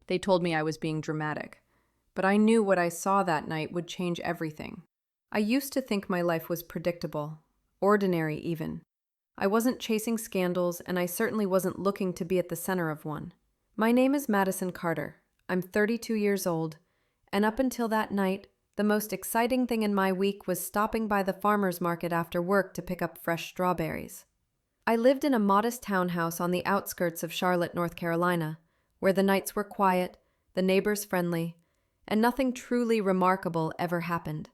They told me I was being dramatic, but I knew what I saw that night would change everything. I used to think my life was predictable, ordinary even. I wasn't chasing scandals, and I certainly wasn't looking to be at the center of one. My name is Madison Carter. I'm 32 years old, and up until that night, the most exciting thing in my week was stopping by the farmer's market after work to pick up fresh strawberries. I lived in a modest townhouse on the outskirts of Charlotte, North Carolina, where the nights were quiet, the neighbors friendly, and nothing truly remarkable ever happened.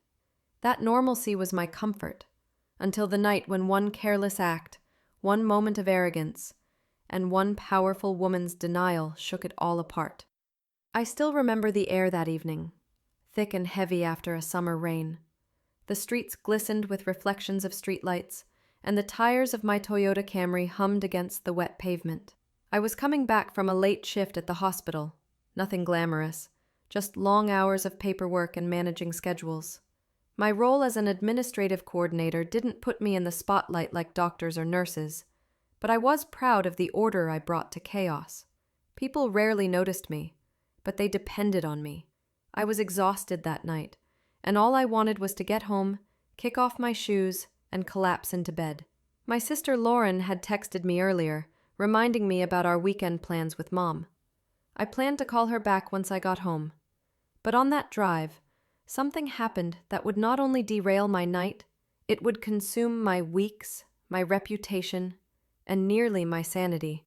That normalcy was my comfort, until the night when one careless act, one moment of arrogance, and one powerful woman's denial shook it all apart. I still remember the air that evening, thick and heavy after a summer rain. The streets glistened with reflections of streetlights, and the tires of my Toyota Camry hummed against the wet pavement. I was coming back from a late shift at the hospital. Nothing glamorous, just long hours of paperwork and managing schedules. My role as an administrative coordinator didn't put me in the spotlight like doctors or nurses, but I was proud of the order I brought to chaos. People rarely noticed me, but they depended on me. I was exhausted that night, and all I wanted was to get home, kick off my shoes, and collapse into bed. My sister Lauren had texted me earlier, reminding me about our weekend plans with Mom. I planned to call her back once I got home. But on that drive, something happened that would not only derail my night, it would consume my weeks, my reputation, and nearly my sanity.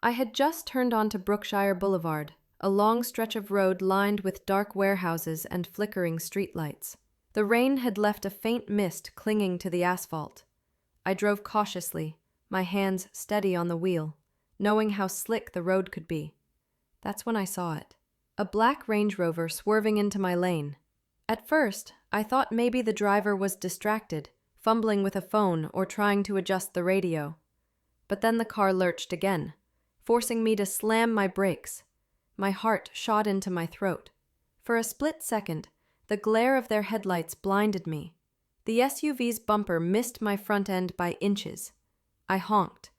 I had just turned onto Brookshire Boulevard, a long stretch of road lined with dark warehouses and flickering streetlights. The rain had left a faint mist clinging to the asphalt. I drove cautiously, my hands steady on the wheel, knowing how slick the road could be. That's when I saw it. A black Range Rover swerving into my lane. At first, I thought maybe the driver was distracted, fumbling with a phone or trying to adjust the radio. But then the car lurched again, forcing me to slam my brakes. My heart shot into my throat. For a split second, the glare of their headlights blinded me. The SUV's bumper missed my front end by inches. I honked,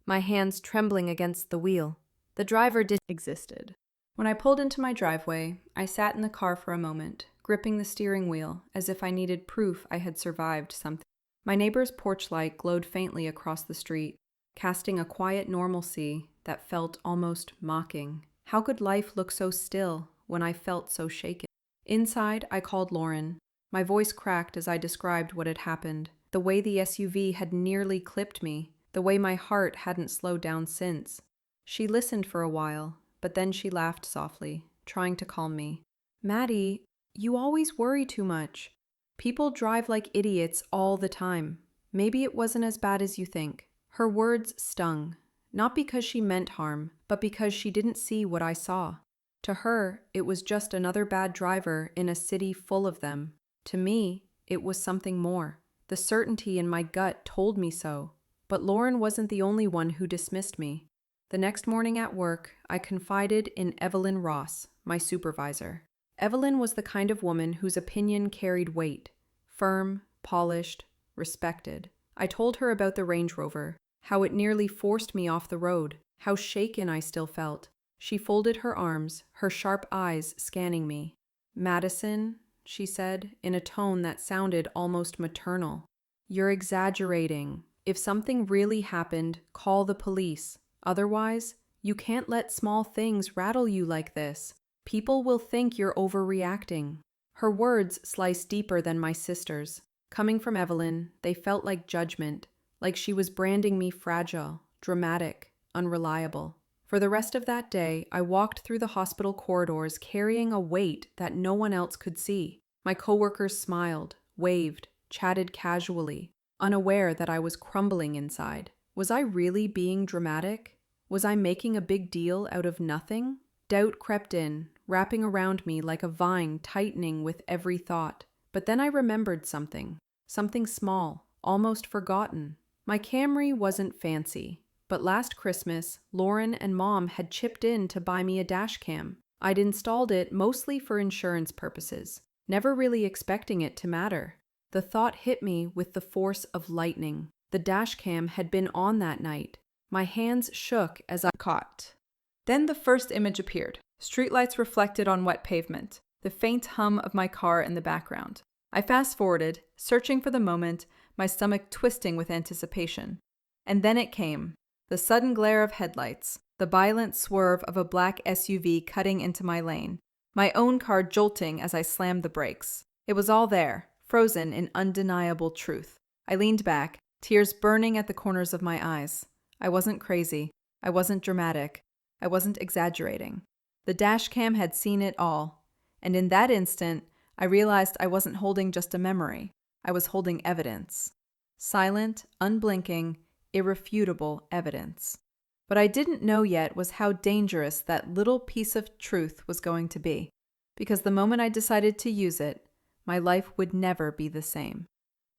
my hands trembling against the wheel. The driver existed. When I pulled into my driveway, I sat in the car for a moment, gripping the steering wheel as if I needed proof I had survived something. My neighbor's porch light glowed faintly across the street, casting a quiet normalcy that felt almost mocking. How could life look so still when I felt so shaken? Inside, I called Lauren. My voice cracked as I described what had happened, the way the SUV had nearly clipped me, the way my heart hadn't slowed down since. She listened for a while, but then she laughed softly, trying to calm me. "Maddie, you always worry too much. People drive like idiots all the time. Maybe it wasn't as bad as you think." Her words stung. Not because she meant harm, but because she didn't see what I saw. To her, it was just another bad driver in a city full of them. To me, it was something more. The certainty in my gut told me so. But Lauren wasn't the only one who dismissed me. The next morning at work, I confided in Evelyn Ross, my supervisor. Evelyn was the kind of woman whose opinion carried weight. Firm, polished, respected. I told her about the Range Rover, how it nearly forced me off the road, how shaken I still felt. She folded her arms, her sharp eyes scanning me. "Madison," she said, in a tone that sounded almost maternal, "you're exaggerating. If something really happened, call the police. Otherwise, you can't let small things rattle you like this. People will think you're overreacting." Her words sliced deeper than my sister's. Coming from Evelyn, they felt like judgment, like she was branding me fragile, dramatic, unreliable. For the rest of that day, I walked through the hospital corridors carrying a weight that no one else could see. My coworkers smiled, waved, chatted casually, unaware that I was crumbling inside. Was I really being dramatic? Was I making a big deal out of nothing? Doubt crept in, wrapping around me like a vine tightening with every thought. But then I remembered something small, almost forgotten. My Camry wasn't fancy, but last Christmas, Lauren and Mom had chipped in to buy me a dashcam. I'd installed it mostly for insurance purposes, never really expecting it to matter. The thought hit me with the force of lightning. The dashcam had been on that night. My hands shook as I caught. Then the first image appeared. Streetlights reflected on wet pavement, the faint hum of my car in the background. I fast-forwarded, searching for the moment, my stomach twisting with anticipation. And then it came. The sudden glare of headlights, the violent swerve of a black SUV cutting into my lane, my own car jolting as I slammed the brakes. It was all there, frozen in undeniable truth. I leaned back, tears burning at the corners of my eyes. I wasn't crazy. I wasn't dramatic. I wasn't exaggerating. The dashcam had seen it all. And in that instant, I realized I wasn't holding just a memory. I was holding evidence. Silent, unblinking, irrefutable evidence. What I didn't know yet was how dangerous that little piece of truth was going to be. Because the moment I decided to use it, my life would never be the same.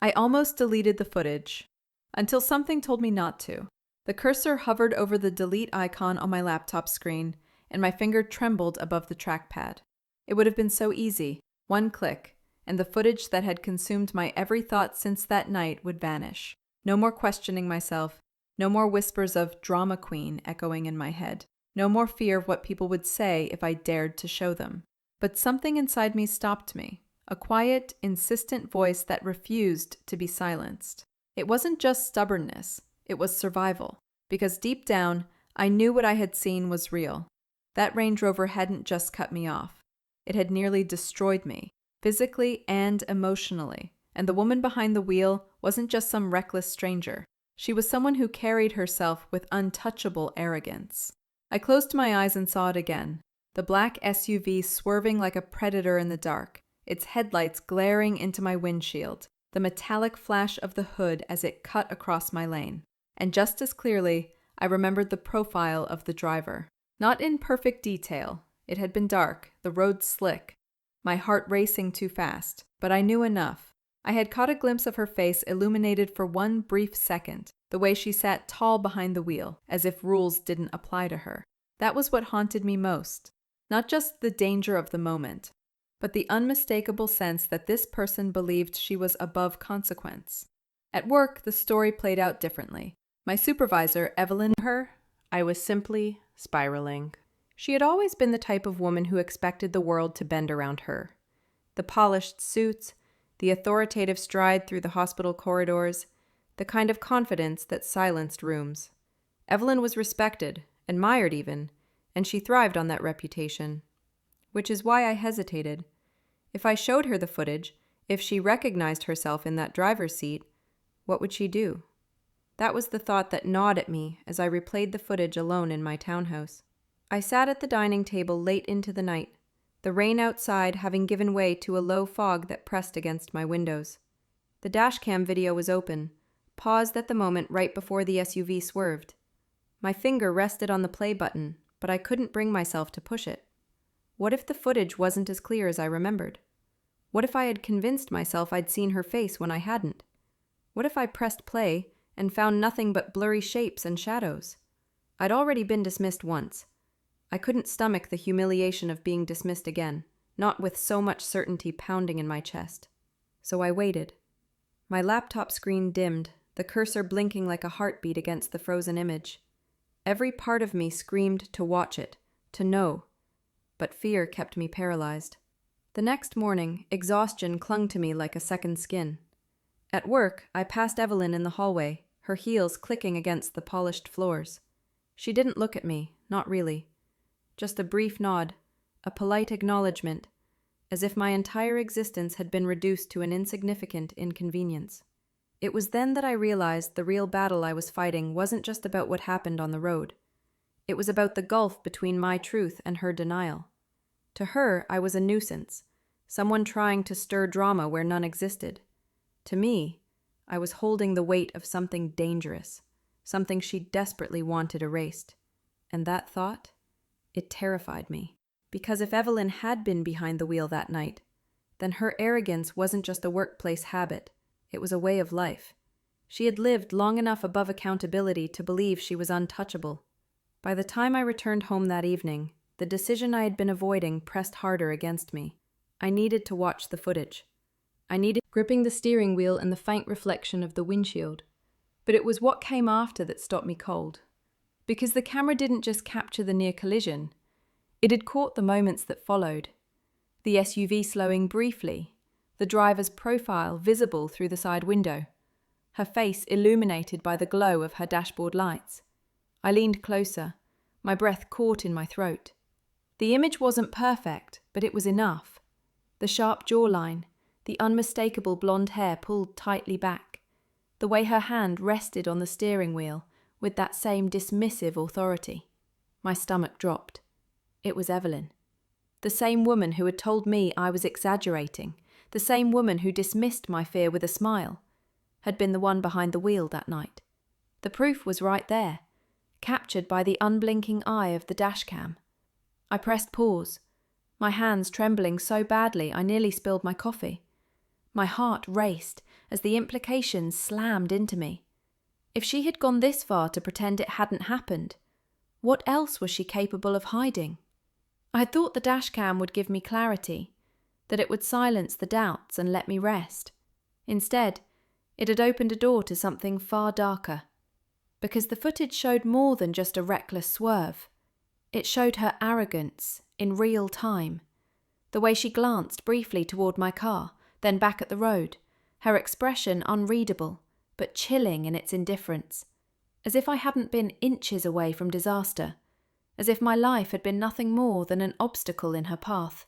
I almost deleted the footage, until something told me not to. The cursor hovered over the delete icon on my laptop screen, and my finger trembled above the trackpad. It would have been so easy, one click, and the footage that had consumed my every thought since that night would vanish. No more questioning myself, no more whispers of drama queen echoing in my head, no more fear of what people would say if I dared to show them. But something inside me stopped me, a quiet, insistent voice that refused to be silenced. It wasn't just stubbornness, it was survival, because deep down, I knew what I had seen was real. That Range Rover hadn't just cut me off. It had nearly destroyed me, physically and emotionally. And the woman behind the wheel wasn't just some reckless stranger. She was someone who carried herself with untouchable arrogance. I closed my eyes and saw it again. The black SUV swerving like a predator in the dark, its headlights glaring into my windshield, the metallic flash of the hood as it cut across my lane. And just as clearly, I remembered the profile of the driver. Not in perfect detail. It had been dark, the road slick, my heart racing too fast, but I knew enough. I had caught a glimpse of her face illuminated for one brief second, the way she sat tall behind the wheel, as if rules didn't apply to her. That was what haunted me most. Not just the danger of the moment, but the unmistakable sense that this person believed she was above consequence. At work, the story played out differently. My supervisor, Evelyn, I was simply spiraling. She had always been the type of woman who expected the world to bend around her. The polished suits, the authoritative stride through the hospital corridors, the kind of confidence that silenced rooms. Evelyn was respected, admired even, and she thrived on that reputation. Which is why I hesitated. If I showed her the footage, if she recognized herself in that driver's seat, what would she do? That was the thought that gnawed at me as I replayed the footage alone in my townhouse. I sat at the dining table late into the night, the rain outside having given way to a low fog that pressed against my windows. The dashcam video was open, paused at the moment right before the SUV swerved. My finger rested on the play button, but I couldn't bring myself to push it. What if the footage wasn't as clear as I remembered? What if I had convinced myself I'd seen her face when I hadn't? What if I pressed play and found nothing but blurry shapes and shadows? I'd already been dismissed once. I couldn't stomach the humiliation of being dismissed again, not with so much certainty pounding in my chest. So I waited. My laptop screen dimmed, the cursor blinking like a heartbeat against the frozen image. Every part of me screamed to watch it, to know, but fear kept me paralyzed. The next morning, exhaustion clung to me like a second skin. At work, I passed Evelyn in the hallway, her heels clicking against the polished floors. She didn't look at me, not really. Just a brief nod, a polite acknowledgement, as if my entire existence had been reduced to an insignificant inconvenience. It was then that I realized the real battle I was fighting wasn't just about what happened on the road. It was about the gulf between my truth and her denial. To her, I was a nuisance, someone trying to stir drama where none existed. To me, I was holding the weight of something dangerous, something she desperately wanted erased. And that thought? It terrified me. Because if Evelyn had been behind the wheel that night, then her arrogance wasn't just a workplace habit. It was a way of life. She had lived long enough above accountability to believe she was untouchable. By the time I returned home that evening, the decision I had been avoiding pressed harder against me. I needed to watch the footage. I needed gripping the steering wheel and the faint reflection of the windshield. But it was what came after that stopped me cold. Because the camera didn't just capture the near collision. It had caught the moments that followed. The SUV slowing briefly, the driver's profile visible through the side window, her face illuminated by the glow of her dashboard lights. I leaned closer, my breath caught in my throat. The image wasn't perfect, but it was enough. The sharp jawline, the unmistakable blonde hair pulled tightly back, the way her hand rested on the steering wheel with that same dismissive authority. My stomach dropped. It was Evelyn. The same woman who had told me I was exaggerating, the same woman who dismissed my fear with a smile, had been the one behind the wheel that night. The proof was right there, captured by the unblinking eye of the dashcam. I pressed pause, my hands trembling so badly I nearly spilled my coffee. My heart raced as the implications slammed into me. If she had gone this far to pretend it hadn't happened, what else was she capable of hiding? I had thought the dashcam would give me clarity, that it would silence the doubts and let me rest. Instead, it had opened a door to something far darker, because the footage showed more than just a reckless swerve. It showed her arrogance in real time, the way she glanced briefly toward my car, then back at the road, her expression unreadable, but chilling in its indifference, as if I hadn't been inches away from disaster, as if my life had been nothing more than an obstacle in her path.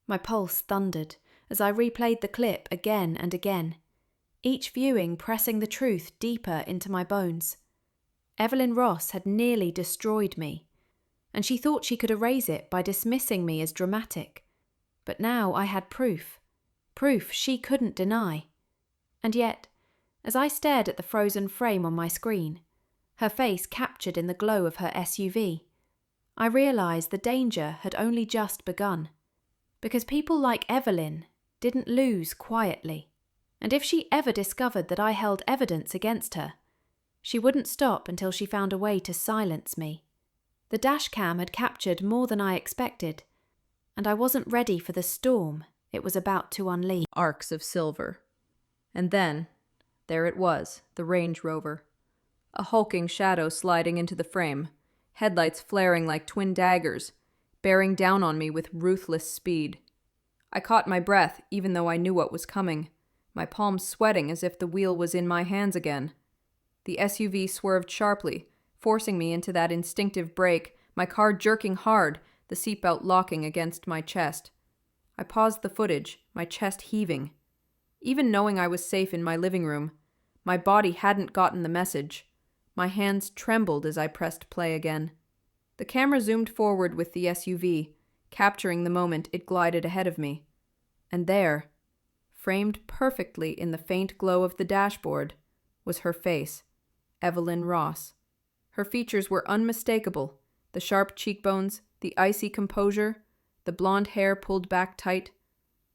My pulse thundered as I replayed the clip again and again, each viewing pressing the truth deeper into my bones. Evelyn Ross had nearly destroyed me, and she thought she could erase it by dismissing me as dramatic. But now I had proof she couldn't deny. And yet, as I stared at the frozen frame on my screen, her face captured in the glow of her SUV, I realised the danger had only just begun. Because people like Evelyn didn't lose quietly. And if she ever discovered that I held evidence against her, she wouldn't stop until she found a way to silence me. The dashcam had captured more than I expected, and I wasn't ready for the storm it was about to unleash. Arcs of silver. And then, there it was, the Range Rover. A hulking shadow sliding into the frame, headlights flaring like twin daggers, bearing down on me with ruthless speed. I caught my breath even though I knew what was coming, my palms sweating as if the wheel was in my hands again. The SUV swerved sharply, forcing me into that instinctive brake, my car jerking hard, the seatbelt locking against my chest. I paused the footage, my chest heaving. Even knowing I was safe in my living room, my body hadn't gotten the message. My hands trembled as I pressed play again. The camera zoomed forward with the SUV, capturing the moment it glided ahead of me. And there, framed perfectly in the faint glow of the dashboard, was her face, Evelyn Ross. Her features were unmistakable, the sharp cheekbones, the icy composure, the blonde hair pulled back tight.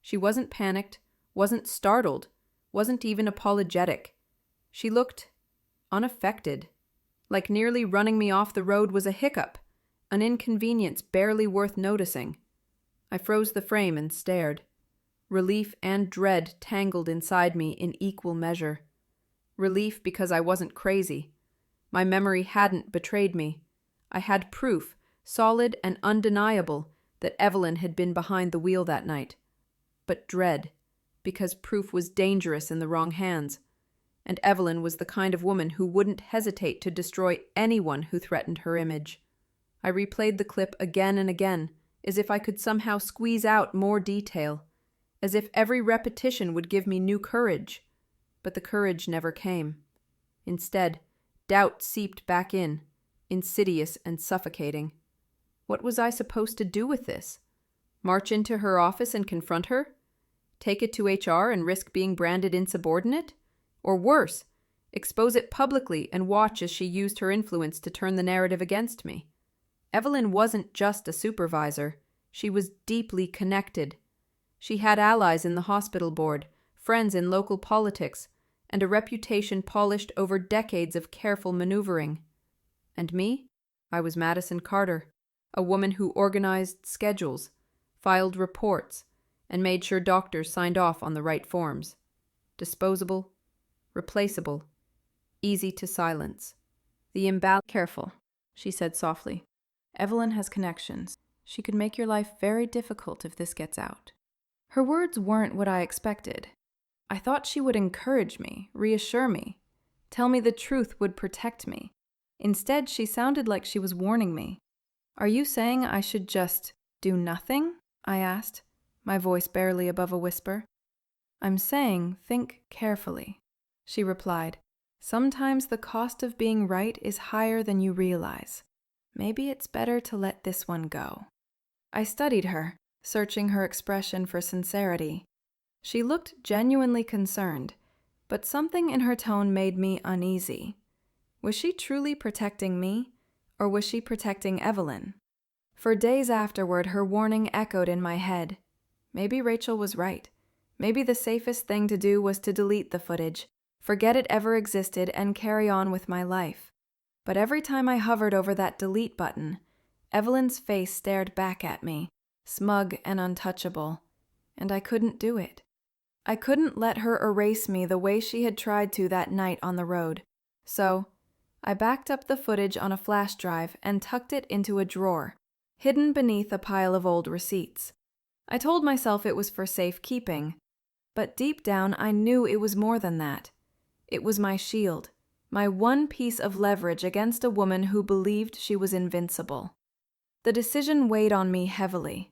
She wasn't panicked, wasn't startled, wasn't even apologetic. She looked unaffected, like nearly running me off the road was a hiccup, an inconvenience barely worth noticing. I froze the frame and stared. Relief and dread tangled inside me in equal measure. Relief because I wasn't crazy. My memory hadn't betrayed me. I had proof, solid and undeniable, that Evelyn had been behind the wheel that night. But dread, because proof was dangerous in the wrong hands. And Evelyn was the kind of woman who wouldn't hesitate to destroy anyone who threatened her image. I replayed the clip again and again, as if I could somehow squeeze out more detail, as if every repetition would give me new courage. But the courage never came. Instead, doubt seeped back in, insidious and suffocating. What was I supposed to do with this? March into her office and confront her? Take it to HR and risk being branded insubordinate? Or worse, expose it publicly and watch as she used her influence to turn the narrative against me? Evelyn wasn't just a supervisor. She was deeply connected. She had allies in the hospital board, friends in local politics, and a reputation polished over decades of careful maneuvering. And me? I was Madison Carter, a woman who organized schedules, filed reports, and made sure doctors signed off on the right forms. Disposable, replaceable, easy to silence. The imbalance. Careful, she said softly. Evelyn has connections. She could make your life very difficult if this gets out." Her words weren't what I expected. I thought she would encourage me, reassure me, tell me the truth would protect me. Instead, she sounded like she was warning me. "Are you saying I should just do nothing?" I asked, my voice barely above a whisper. "I'm saying think carefully," she replied. "Sometimes the cost of being right is higher than you realize. Maybe it's better to let this one go." I studied her, searching her expression for sincerity. She looked genuinely concerned, but something in her tone made me uneasy. Was she truly protecting me, or was she protecting Evelyn? For days afterward, her warning echoed in my head. Maybe Rachel was right. Maybe the safest thing to do was to delete the footage, forget it ever existed, and carry on with my life. But every time I hovered over that delete button, Evelyn's face stared back at me, smug and untouchable, and I couldn't do it. I couldn't let her erase me the way she had tried to that night on the road. So, I backed up the footage on a flash drive and tucked it into a drawer, hidden beneath a pile of old receipts. I told myself it was for safekeeping, but deep down I knew it was more than that. It was my shield, my one piece of leverage against a woman who believed she was invincible. The decision weighed on me heavily.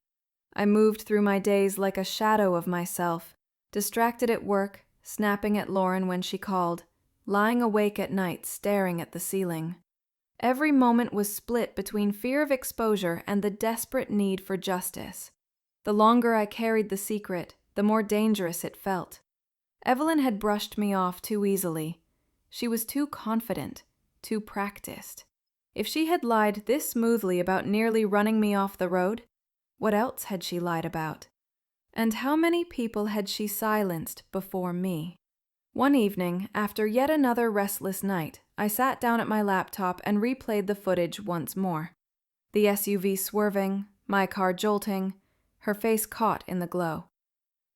I moved through my days like a shadow of myself, distracted at work, snapping at Lauren when she called, lying awake at night staring at the ceiling. Every moment was split between fear of exposure and the desperate need for justice. The longer I carried the secret, the more dangerous it felt. Evelyn had brushed me off too easily. She was too confident, too practiced. If she had lied this smoothly about nearly running me off the road, what else had she lied about? And how many people had she silenced before me? One evening, after yet another restless night, I sat down at my laptop and replayed the footage once more. The SUV swerving, my car jolting, her face caught in the glow.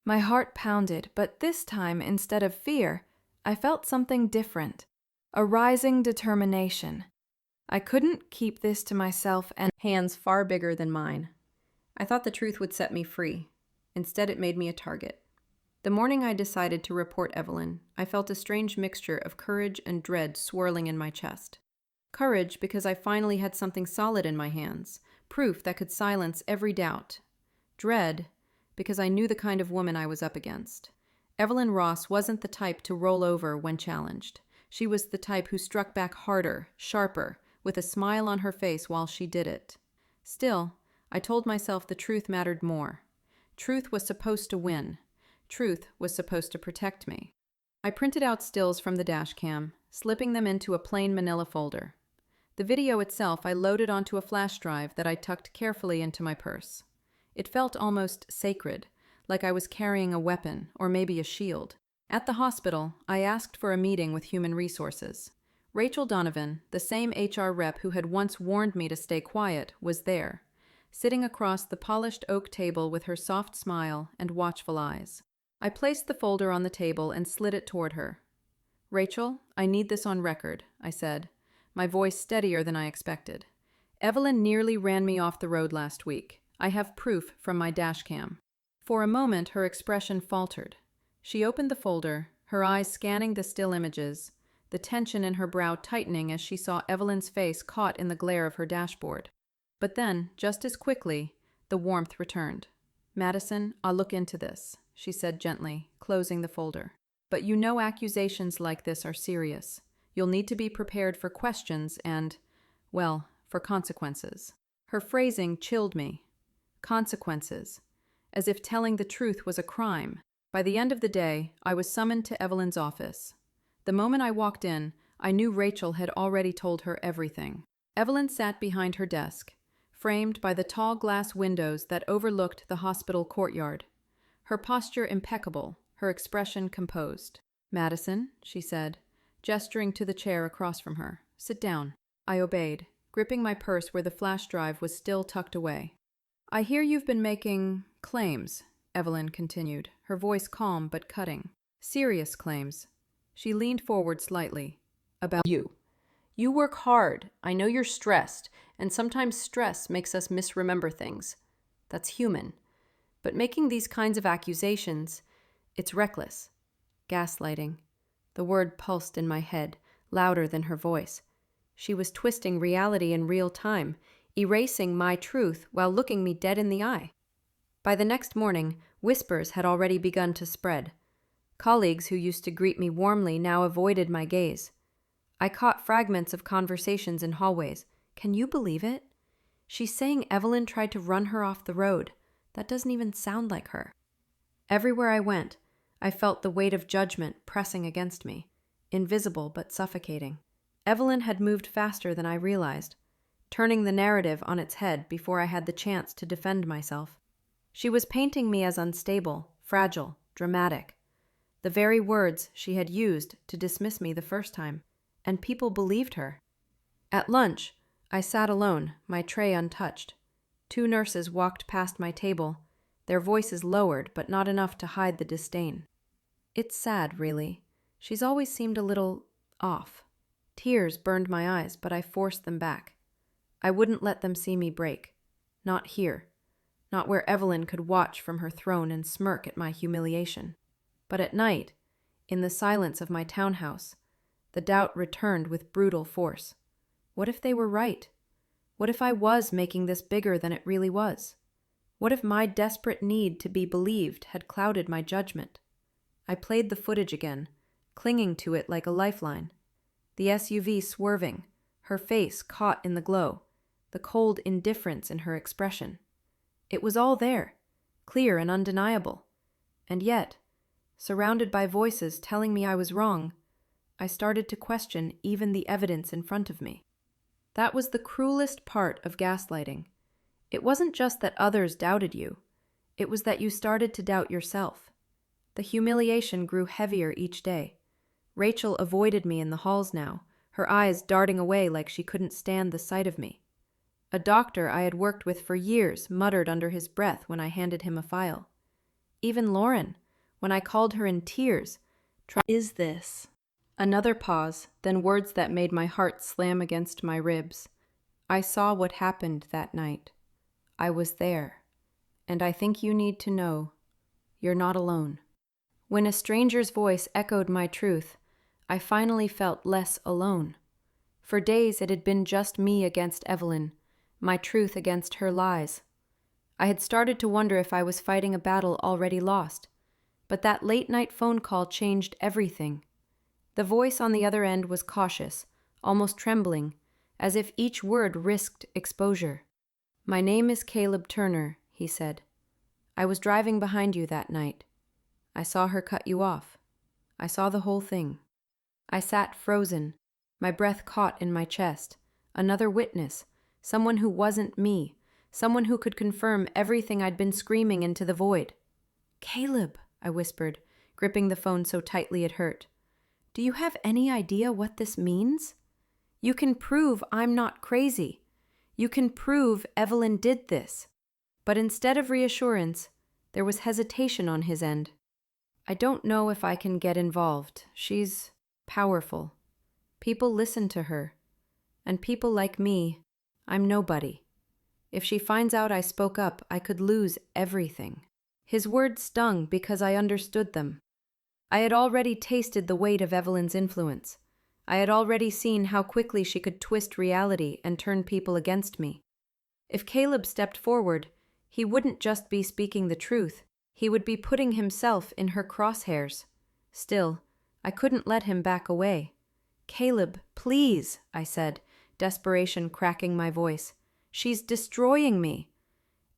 My heart pounded, but this time, instead of fear, I felt something different, a rising determination. I couldn't keep this to myself, and hands far bigger than mine. I thought the truth would set me free. Instead, it made me a target. The morning I decided to report Evelyn, I felt a strange mixture of courage and dread swirling in my chest. Courage because I finally had something solid in my hands, proof that could silence every doubt. Dread because I knew the kind of woman I was up against. Evelyn Ross wasn't the type to roll over when challenged. She was the type who struck back harder, sharper, with a smile on her face while she did it. Still, I told myself the truth mattered more. Truth was supposed to win. Truth was supposed to protect me. I printed out stills from the dashcam, slipping them into a plain manila folder. The video itself I loaded onto a flash drive that I tucked carefully into my purse. It felt almost sacred, like I was carrying a weapon or maybe a shield. At the hospital, I asked for a meeting with Human Resources. Rachel Donovan, the same HR rep who had once warned me to stay quiet, was there, sitting across the polished oak table with her soft smile and watchful eyes. I placed the folder on the table and slid it toward her. "Rachel, I need this on record," I said, my voice steadier than I expected. "Evelyn nearly ran me off the road last week. I have proof from my dashcam." For a moment, her expression faltered. She opened the folder, her eyes scanning the still images, the tension in her brow tightening as she saw Evelyn's face caught in the glare of her dashboard. But then, just as quickly, the warmth returned. "Madison, I'll look into this," she said gently, closing the folder. "But you know accusations like this are serious. You'll need to be prepared for questions and, well, for consequences." Her phrasing chilled me. Consequences. As if telling the truth was a crime. By the end of the day, I was summoned to Evelyn's office. The moment I walked in, I knew Rachel had already told her everything. Evelyn sat behind her desk, framed by the tall glass windows that overlooked the hospital courtyard. Her posture impeccable, her expression composed. "Madison," she said, gesturing to the chair across from her. "Sit down." I obeyed, gripping my purse where the flash drive was still tucked away. "I hear you've been making claims," Evelyn continued, her voice calm but cutting. "Serious claims." She leaned forward slightly. "About you. You work hard. I know you're stressed, and sometimes stress makes us misremember things. That's human. But making these kinds of accusations, it's reckless. Gaslighting. The word pulsed in my head, louder than her voice. She was twisting reality in real time, erasing my truth while looking me dead in the eye. By the next morning, whispers had already begun to spread. Colleagues who used to greet me warmly now avoided my gaze. I caught fragments of conversations in hallways. Can you believe it? She's saying Evelyn tried to run her off the road. That doesn't even sound like her. Everywhere I went, I felt the weight of judgment pressing against me, invisible but suffocating. Evelyn had moved faster than I realized, turning the narrative on its head before I had the chance to defend myself. She was painting me as unstable, fragile, dramatic. The very words she had used to dismiss me the first time, and people believed her. At lunch, I sat alone, my tray untouched. 2 nurses walked past my table, their voices lowered but not enough to hide the disdain. It's sad, really. She's always seemed a little off. Tears burned my eyes, but I forced them back. I wouldn't let them see me break. Not here. Not where Evelyn could watch from her throne and smirk at my humiliation. But at night, in the silence of my townhouse, the doubt returned with brutal force. What if they were right? What if I was making this bigger than it really was? What if my desperate need to be believed had clouded my judgment? I played the footage again, clinging to it like a lifeline. The SUV swerving, her face caught in the glow, the cold indifference in her expression. It was all there, clear and undeniable. And yet, surrounded by voices telling me I was wrong, I started to question even the evidence in front of me. That was the cruelest part of gaslighting. It wasn't just that others doubted you. It was that you started to doubt yourself. The humiliation grew heavier each day. Rachel avoided me in the halls now, her eyes darting away like she couldn't stand the sight of me. A doctor I had worked with for years muttered under his breath when I handed him a file. Even Lauren, when I called her in tears, "Is this?" Another pause, then words that made my heart slam against my ribs. I saw what happened that night. I was there. And I think you need to know, you're not alone. When a stranger's voice echoed my truth, I finally felt less alone. For days it had been just me against Evelyn, my truth against her lies. I had started to wonder if I was fighting a battle already lost. But that late-night phone call changed everything. The voice on the other end was cautious, almost trembling, as if each word risked exposure. "My name is Caleb Turner," he said. "I was driving behind you that night. I saw her cut you off. I saw the whole thing." I sat frozen, my breath caught in my chest. Another witness, someone who wasn't me, someone who could confirm everything I'd been screaming into the void. "Caleb," I whispered, gripping the phone so tightly it hurt. "Do you have any idea what this means? You can prove I'm not crazy. You can prove Evelyn did this." But instead of reassurance, there was hesitation on his end. "I don't know if I can get involved. She's powerful. People listen to her. And people like me, I'm nobody. If she finds out I spoke up, I could lose everything." His words stung because I understood them. I had already tasted the weight of Evelyn's influence. I had already seen how quickly she could twist reality and turn people against me. If Caleb stepped forward, he wouldn't just be speaking the truth, he would be putting himself in her crosshairs. Still, I couldn't let him back away. "Caleb, please," I said, desperation cracking my voice. "She's destroying me.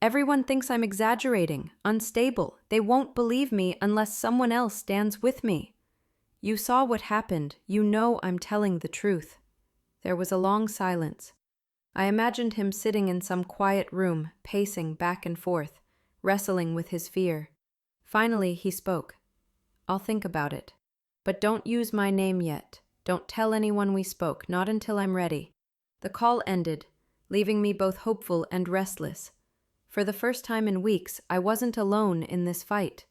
Everyone thinks I'm exaggerating, unstable. They won't believe me unless someone else stands with me. You saw what happened. You know I'm telling the truth." There was a long silence. I imagined him sitting in some quiet room, pacing back and forth, wrestling with his fear. Finally, he spoke. "I'll think about it. But don't use my name yet. Don't tell anyone we spoke, not until I'm ready." The call ended, leaving me both hopeful and restless. For the first time in weeks, I wasn't alone in this fight.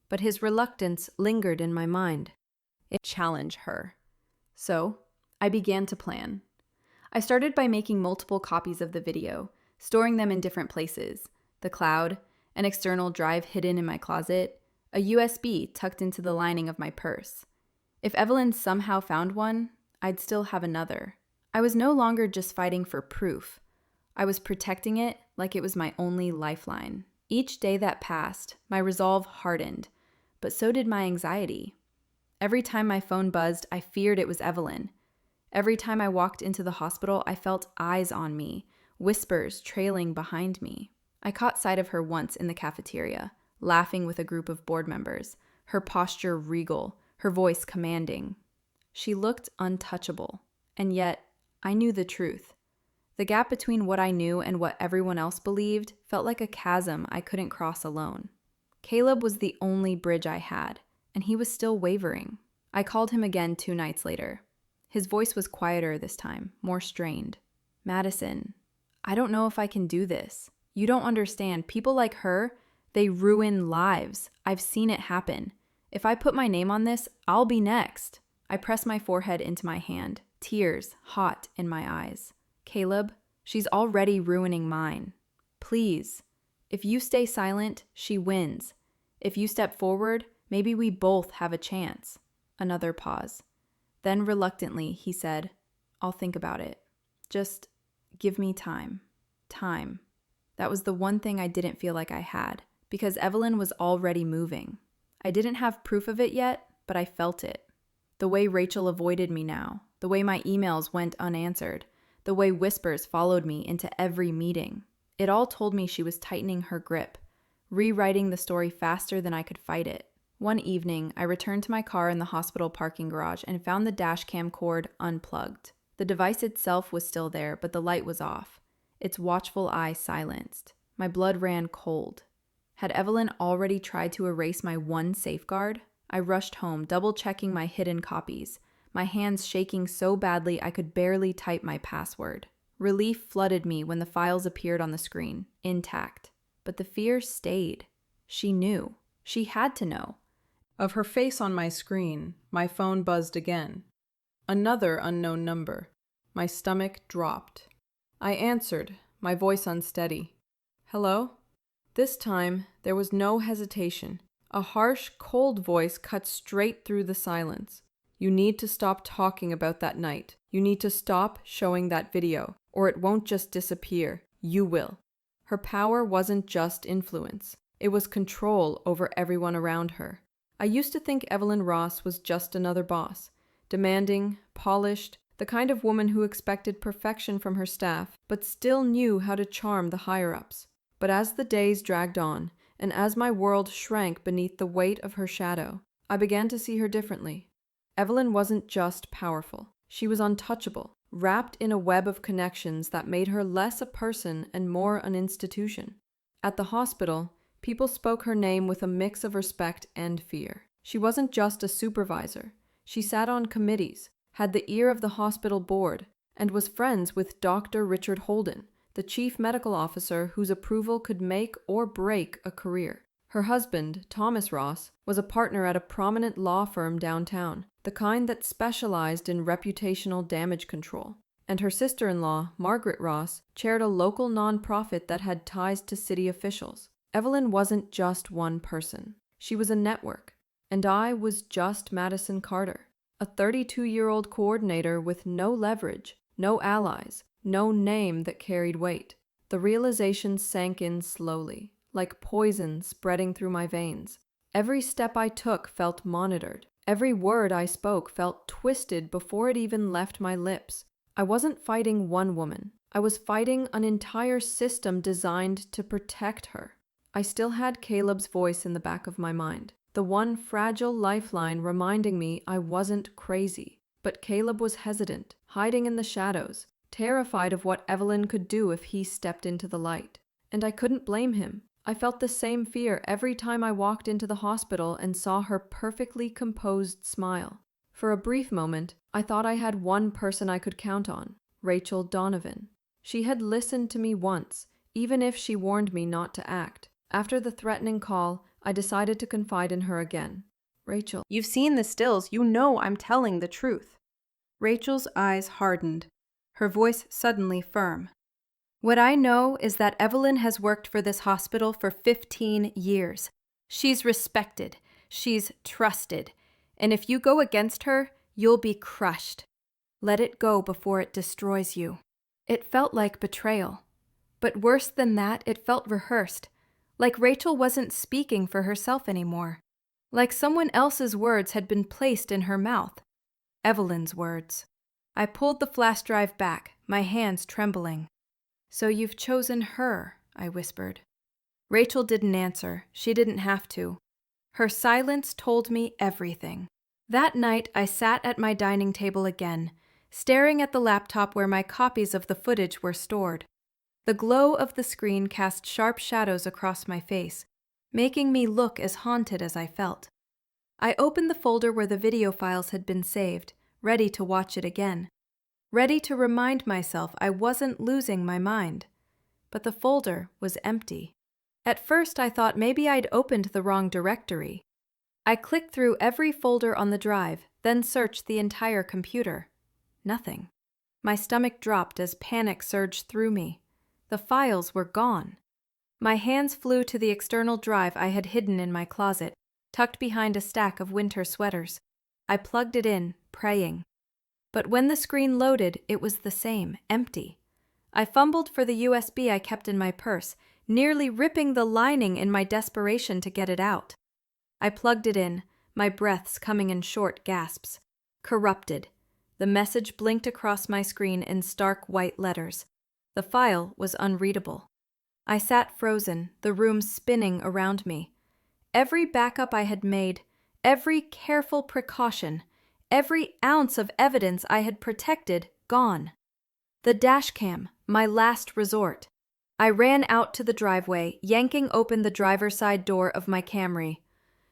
But his reluctance lingered in my mind. It challenged her. So, I began to plan. I started by making multiple copies of the video, storing them in different places: the cloud, an external drive hidden in my closet, a USB tucked into the lining of my purse. If Evelyn somehow found one, I'd still have another. I was no longer just fighting for proof. I was protecting it like it was my only lifeline. Each day that passed, my resolve hardened, but so did my anxiety. Every time my phone buzzed, I feared it was Evelyn. Every time I walked into the hospital, I felt eyes on me, whispers trailing behind me. I caught sight of her once in the cafeteria, laughing with a group of board members, her posture regal, her voice commanding. She looked untouchable, and yet I knew the truth. The gap between what I knew and what everyone else believed felt like a chasm I couldn't cross alone. Caleb was the only bridge I had, and he was still wavering. I called him again 2 nights later. His voice was quieter this time, more strained. "Madison, I don't know if I can do this. You don't understand. People like her, they ruin lives. I've seen it happen. If I put my name on this, I'll be next." I pressed my forehead into my hand, tears hot in my eyes. "Caleb, she's already ruining mine. Please, if you stay silent, she wins. If you step forward, maybe we both have a chance." Another pause. Then reluctantly, he said, "I'll think about it. Just give me time." Time. That was the one thing I didn't feel like I had, because Evelyn was already moving. I didn't have proof of it yet, but I felt it. The way Rachel avoided me now, the way my emails went unanswered, the way whispers followed me into every meeting. It all told me she was tightening her grip, rewriting the story faster than I could fight it. One evening, I returned to my car in the hospital parking garage and found the dashcam cord unplugged. The device itself was still there, but the light was off, its watchful eye silenced. My blood ran cold. Had Evelyn already tried to erase my one safeguard? I rushed home, double-checking my hidden copies, my hands shaking so badly I could barely type my password. Relief flooded me when the files appeared on the screen, intact. But the fear stayed. She knew. She had to know. Of her face on my screen, my phone buzzed again. Another unknown number. My stomach dropped. I answered, my voice unsteady. "Hello?" This time, there was no hesitation. A harsh, cold voice cut straight through the silence. "You need to stop talking about that night. You need to stop showing that video, or it won't just disappear. You will." Her power wasn't just influence. It was control over everyone around her. I used to think Evelyn Ross was just another boss, demanding, polished, the kind of woman who expected perfection from her staff, but still knew how to charm the higher-ups. But as the days dragged on, and as my world shrank beneath the weight of her shadow, I began to see her differently. Evelyn wasn't just powerful. She was untouchable, wrapped in a web of connections that made her less a person and more an institution. At the hospital, people spoke her name with a mix of respect and fear. She wasn't just a supervisor. She sat on committees, had the ear of the hospital board, and was friends with Dr. Richard Holden, the chief medical officer whose approval could make or break a career. Her husband, Thomas Ross, was a partner at a prominent law firm downtown, the kind that specialized in reputational damage control. And her sister-in-law, Margaret Ross, chaired a local nonprofit that had ties to city officials. Evelyn wasn't just one person. She was a network. And I was just Madison Carter, a 32-year-old coordinator with no leverage, no allies, no name that carried weight. The realization sank in slowly, like poison spreading through my veins. Every step I took felt monitored. Every word I spoke felt twisted before it even left my lips. I wasn't fighting one woman. I was fighting an entire system designed to protect her. I still had Caleb's voice in the back of my mind, the one fragile lifeline reminding me I wasn't crazy. But Caleb was hesitant, hiding in the shadows, terrified of what Evelyn could do if he stepped into the light. And I couldn't blame him. I felt the same fear every time I walked into the hospital and saw her perfectly composed smile. For a brief moment, I thought I had one person I could count on, Rachel Donovan. She had listened to me once, even if she warned me not to act. After the threatening call, I decided to confide in her again. "Rachel, you've seen the stills. You know I'm telling the truth." Rachel's eyes hardened. her voice suddenly firm. "What I know is that Evelyn has worked for this hospital for 15 years. She's respected, she's trusted, and if you go against her, you'll be crushed. Let it go before it destroys you." It felt like betrayal. But worse than that, it felt rehearsed, like Rachel wasn't speaking for herself anymore, like someone else's words had been placed in her mouth. Evelyn's words. I pulled the flash drive back, my hands trembling. "So you've chosen her," I whispered. Rachel didn't answer. She didn't have to. Her silence told me everything. That night, I sat at my dining table again, staring at the laptop where my copies of the footage were stored. The glow of the screen cast sharp shadows across my face, making me look as haunted as I felt. I opened the folder where the video files had been saved, ready to watch it again, ready to remind myself I wasn't losing my mind. But the folder was empty. At first, I thought maybe I'd opened the wrong directory. I clicked through every folder on the drive, then searched the entire computer. Nothing. My stomach dropped as panic surged through me. The files were gone. My hands flew to the external drive I had hidden in my closet, tucked behind a stack of winter sweaters. I plugged it in, praying. But when the screen loaded, it was the same, empty. I fumbled for the USB I kept in my purse, nearly ripping the lining in my desperation to get it out. I plugged it in, my breaths coming in short gasps. Corrupted. The message blinked across my screen in stark white letters. The file was unreadable. I sat frozen, the room spinning around me. Every backup I had made, every careful precaution, every ounce of evidence I had protected, gone. The dashcam, my last resort. I ran out to the driveway, yanking open the driver's side door of my Camry.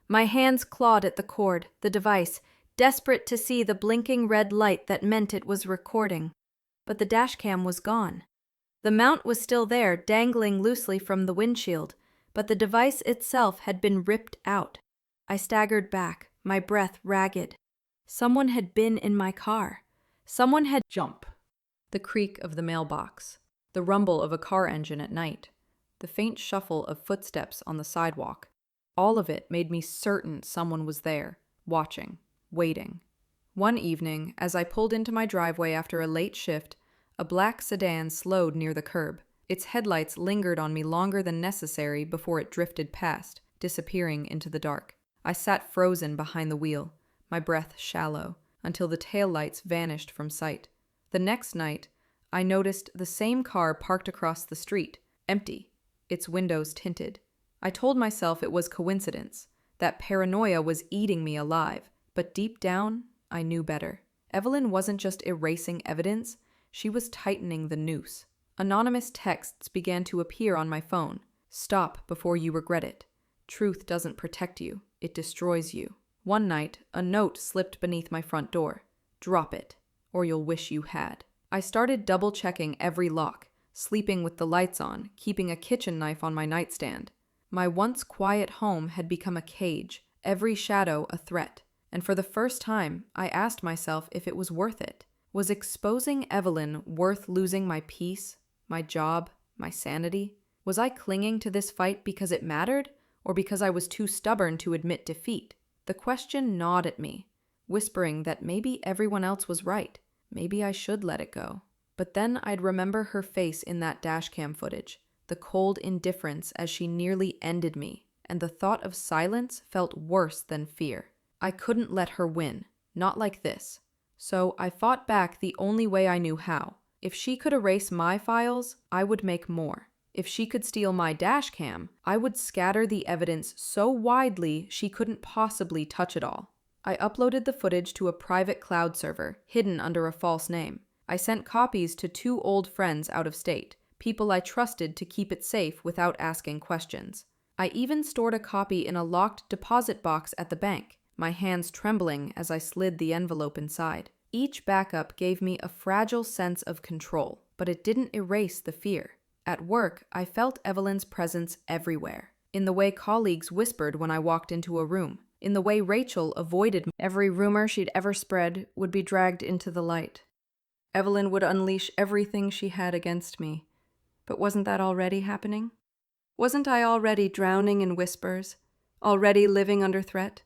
My hands clawed at the cord, the device, desperate to see the blinking red light that meant it was recording. But the dashcam was gone. The mount was still there, dangling loosely from the windshield, but the device itself had been ripped out. I staggered back, my breath ragged. Someone had been in my car. Someone had Jump. The creak of the mailbox, the rumble of a car engine at night, the faint shuffle of footsteps on the sidewalk. All of it made me certain someone was there, watching, waiting. One evening, as I pulled into my driveway after a late shift, a black sedan slowed near the curb. Its headlights lingered on me longer than necessary before it drifted past, disappearing into the dark. I sat frozen behind the wheel, my breath shallow, until the taillights vanished from sight. The next night, I noticed the same car parked across the street, empty, its windows tinted. I told myself it was coincidence, that paranoia was eating me alive, but deep down, I knew better. Evelyn wasn't just erasing evidence, she was tightening the noose. Anonymous texts began to appear on my phone. "Stop before you regret it. Truth doesn't protect you, it destroys you." One night, a note slipped beneath my front door. "Drop it, or you'll wish you had." I started double-checking every lock, sleeping with the lights on, keeping a kitchen knife on my nightstand. My once quiet home had become a cage, every shadow a threat. And for the first time, I asked myself if it was worth it. Was exposing Evelyn worth losing my peace, my job, my sanity? Was I clinging to this fight because it mattered, or because I was too stubborn to admit defeat? The question gnawed at me, whispering that maybe everyone else was right. Maybe I should let it go. But then I'd remember her face in that dashcam footage, the cold indifference as she nearly ended me, and the thought of silence felt worse than fear. I couldn't let her win, not like this. So I fought back the only way I knew how. If she could erase my files, I would make more. If she could steal my dashcam, I would scatter the evidence so widely she couldn't possibly touch it all. I uploaded the footage to a private cloud server, hidden under a false name. I sent copies to 2 old friends out of state, people I trusted to keep it safe without asking questions. I even stored a copy in a locked deposit box at the bank, my hands trembling as I slid the envelope inside. Each backup gave me a fragile sense of control, but it didn't erase the fear. At work, I felt Evelyn's presence everywhere, in the way colleagues whispered when I walked into a room, in the way Rachel avoided every rumor she'd ever spread would be dragged into the light. Evelyn would unleash everything she had against me. But wasn't that already happening? Wasn't I already drowning in whispers? Already living under threat?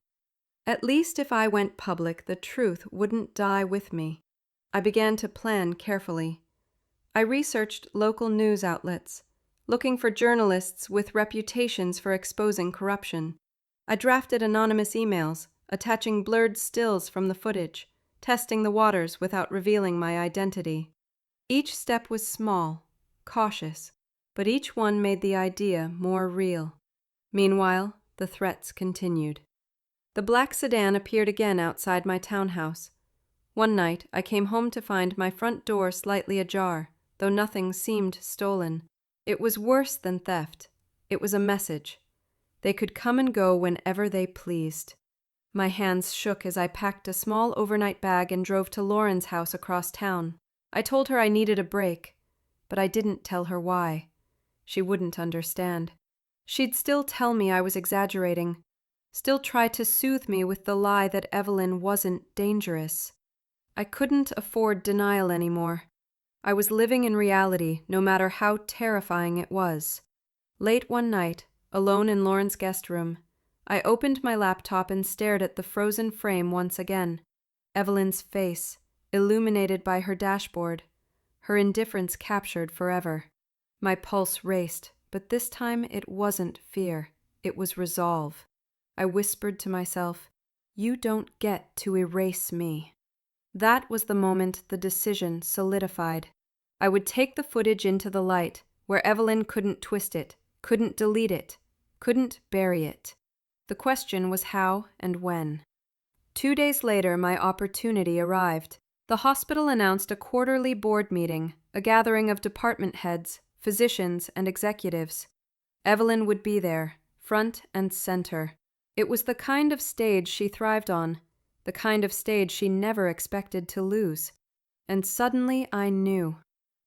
At least if I went public, the truth wouldn't die with me. I began to plan carefully. I researched local news outlets, looking for journalists with reputations for exposing corruption. I drafted anonymous emails, attaching blurred stills from the footage, testing the waters without revealing my identity. Each step was small, cautious, but each one made the idea more real. Meanwhile, the threats continued. The black sedan appeared again outside my townhouse. One night, I came home to find my front door slightly ajar, though nothing seemed stolen. It was worse than theft. It was a message. They could come and go whenever they pleased. My hands shook as I packed a small overnight bag and drove to Lauren's house across town. I told her I needed a break, but I didn't tell her why. She wouldn't understand. She'd still tell me I was exaggerating, still try to soothe me with the lie that Evelyn wasn't dangerous. I couldn't afford denial anymore. I was living in reality, no matter how terrifying it was. Late one night, alone in Lauren's guest room, I opened my laptop and stared at the frozen frame once again. Evelyn's face, illuminated by her dashboard, her indifference captured forever. My pulse raced, but this time it wasn't fear, it was resolve. I whispered to myself, "You don't get to erase me." That was the moment the decision solidified. I would take the footage into the light, where Evelyn couldn't twist it, couldn't delete it, couldn't bury it. The question was how and when. 2 days later, my opportunity arrived. The hospital announced a quarterly board meeting, a gathering of department heads, physicians, and executives. Evelyn would be there, front and center. It was the kind of stage she thrived on, the kind of stage she never expected to lose. And suddenly I knew.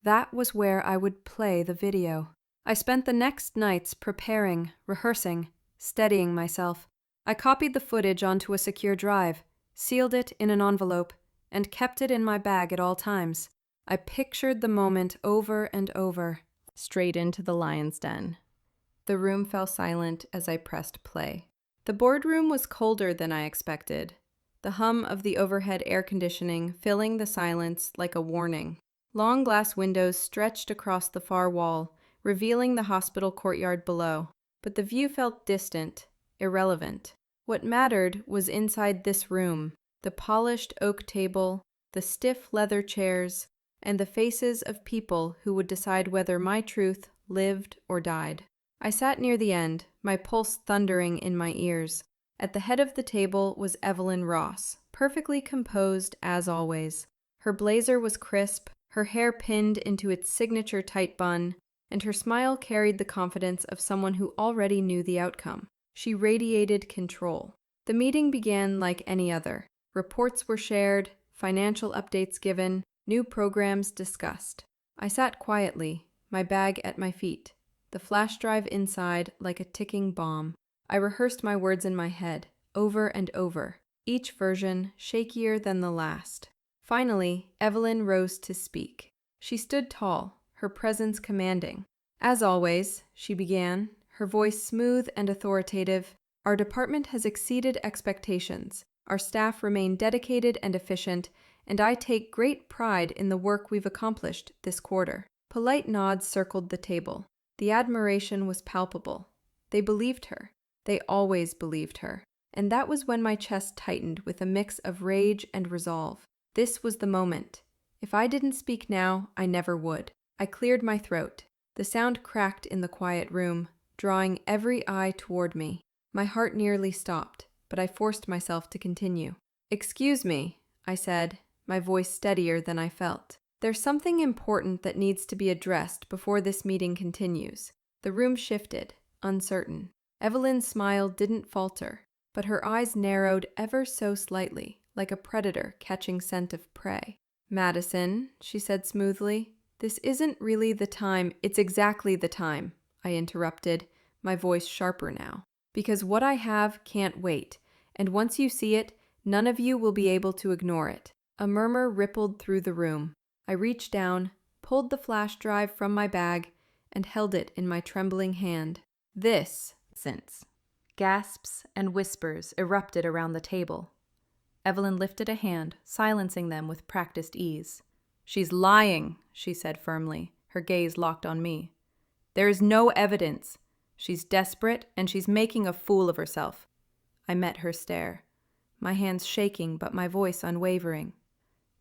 That was where I would play the video. I spent the next nights preparing, rehearsing, steadying myself. I copied the footage onto a secure drive, sealed it in an envelope, and kept it in my bag at all times. I pictured the moment over and over. Straight into the lion's den. The room fell silent as I pressed play. The boardroom was colder than I expected, the hum of the overhead air conditioning filling the silence like a warning. Long glass windows stretched across the far wall, revealing the hospital courtyard below. But the view felt distant, irrelevant. What mattered was inside this room, the polished oak table, the stiff leather chairs, and the faces of people who would decide whether my truth lived or died. I sat near the end, my pulse thundering in my ears. At the head of the table was Evelyn Ross, perfectly composed as always. Her blazer was crisp, her hair pinned into its signature tight bun, and her smile carried the confidence of someone who already knew the outcome. She radiated control. The meeting began like any other. Reports were shared, financial updates given, new programs discussed. I sat quietly, my bag at my feet, the flash drive inside like a ticking bomb. I rehearsed my words in my head, over and over, each version shakier than the last. Finally, Evelyn rose to speak. She stood tall, her presence commanding. "As always," she began, her voice smooth and authoritative, "our department has exceeded expectations. Our staff remain dedicated and efficient, and I take great pride in the work we've accomplished this quarter." Polite nods circled the table. The admiration was palpable. They believed her. They always believed her. And that was when my chest tightened with a mix of rage and resolve. This was the moment. If I didn't speak now, I never would. I cleared my throat. The sound cracked in the quiet room, drawing every eye toward me. My heart nearly stopped, but I forced myself to continue. "Excuse me," I said, my voice steadier than I felt. "There's something important that needs to be addressed before this meeting continues." The room shifted, uncertain. Evelyn's smile didn't falter, but her eyes narrowed ever so slightly, like a predator catching scent of prey. "Madison," she said smoothly, "this isn't really the time." "It's exactly the time," I interrupted, my voice sharper now. "Because what I have can't wait, and once you see it, none of you will be able to ignore it." A murmur rippled through the room. I reached down, pulled the flash drive from my bag, and held it in my trembling hand. This, since. Gasps and whispers erupted around the table. Evelyn lifted a hand, silencing them with practiced ease. "She's lying," she said firmly, her gaze locked on me. "There is no evidence. She's desperate, and she's making a fool of herself." I met her stare, my hands shaking but my voice unwavering.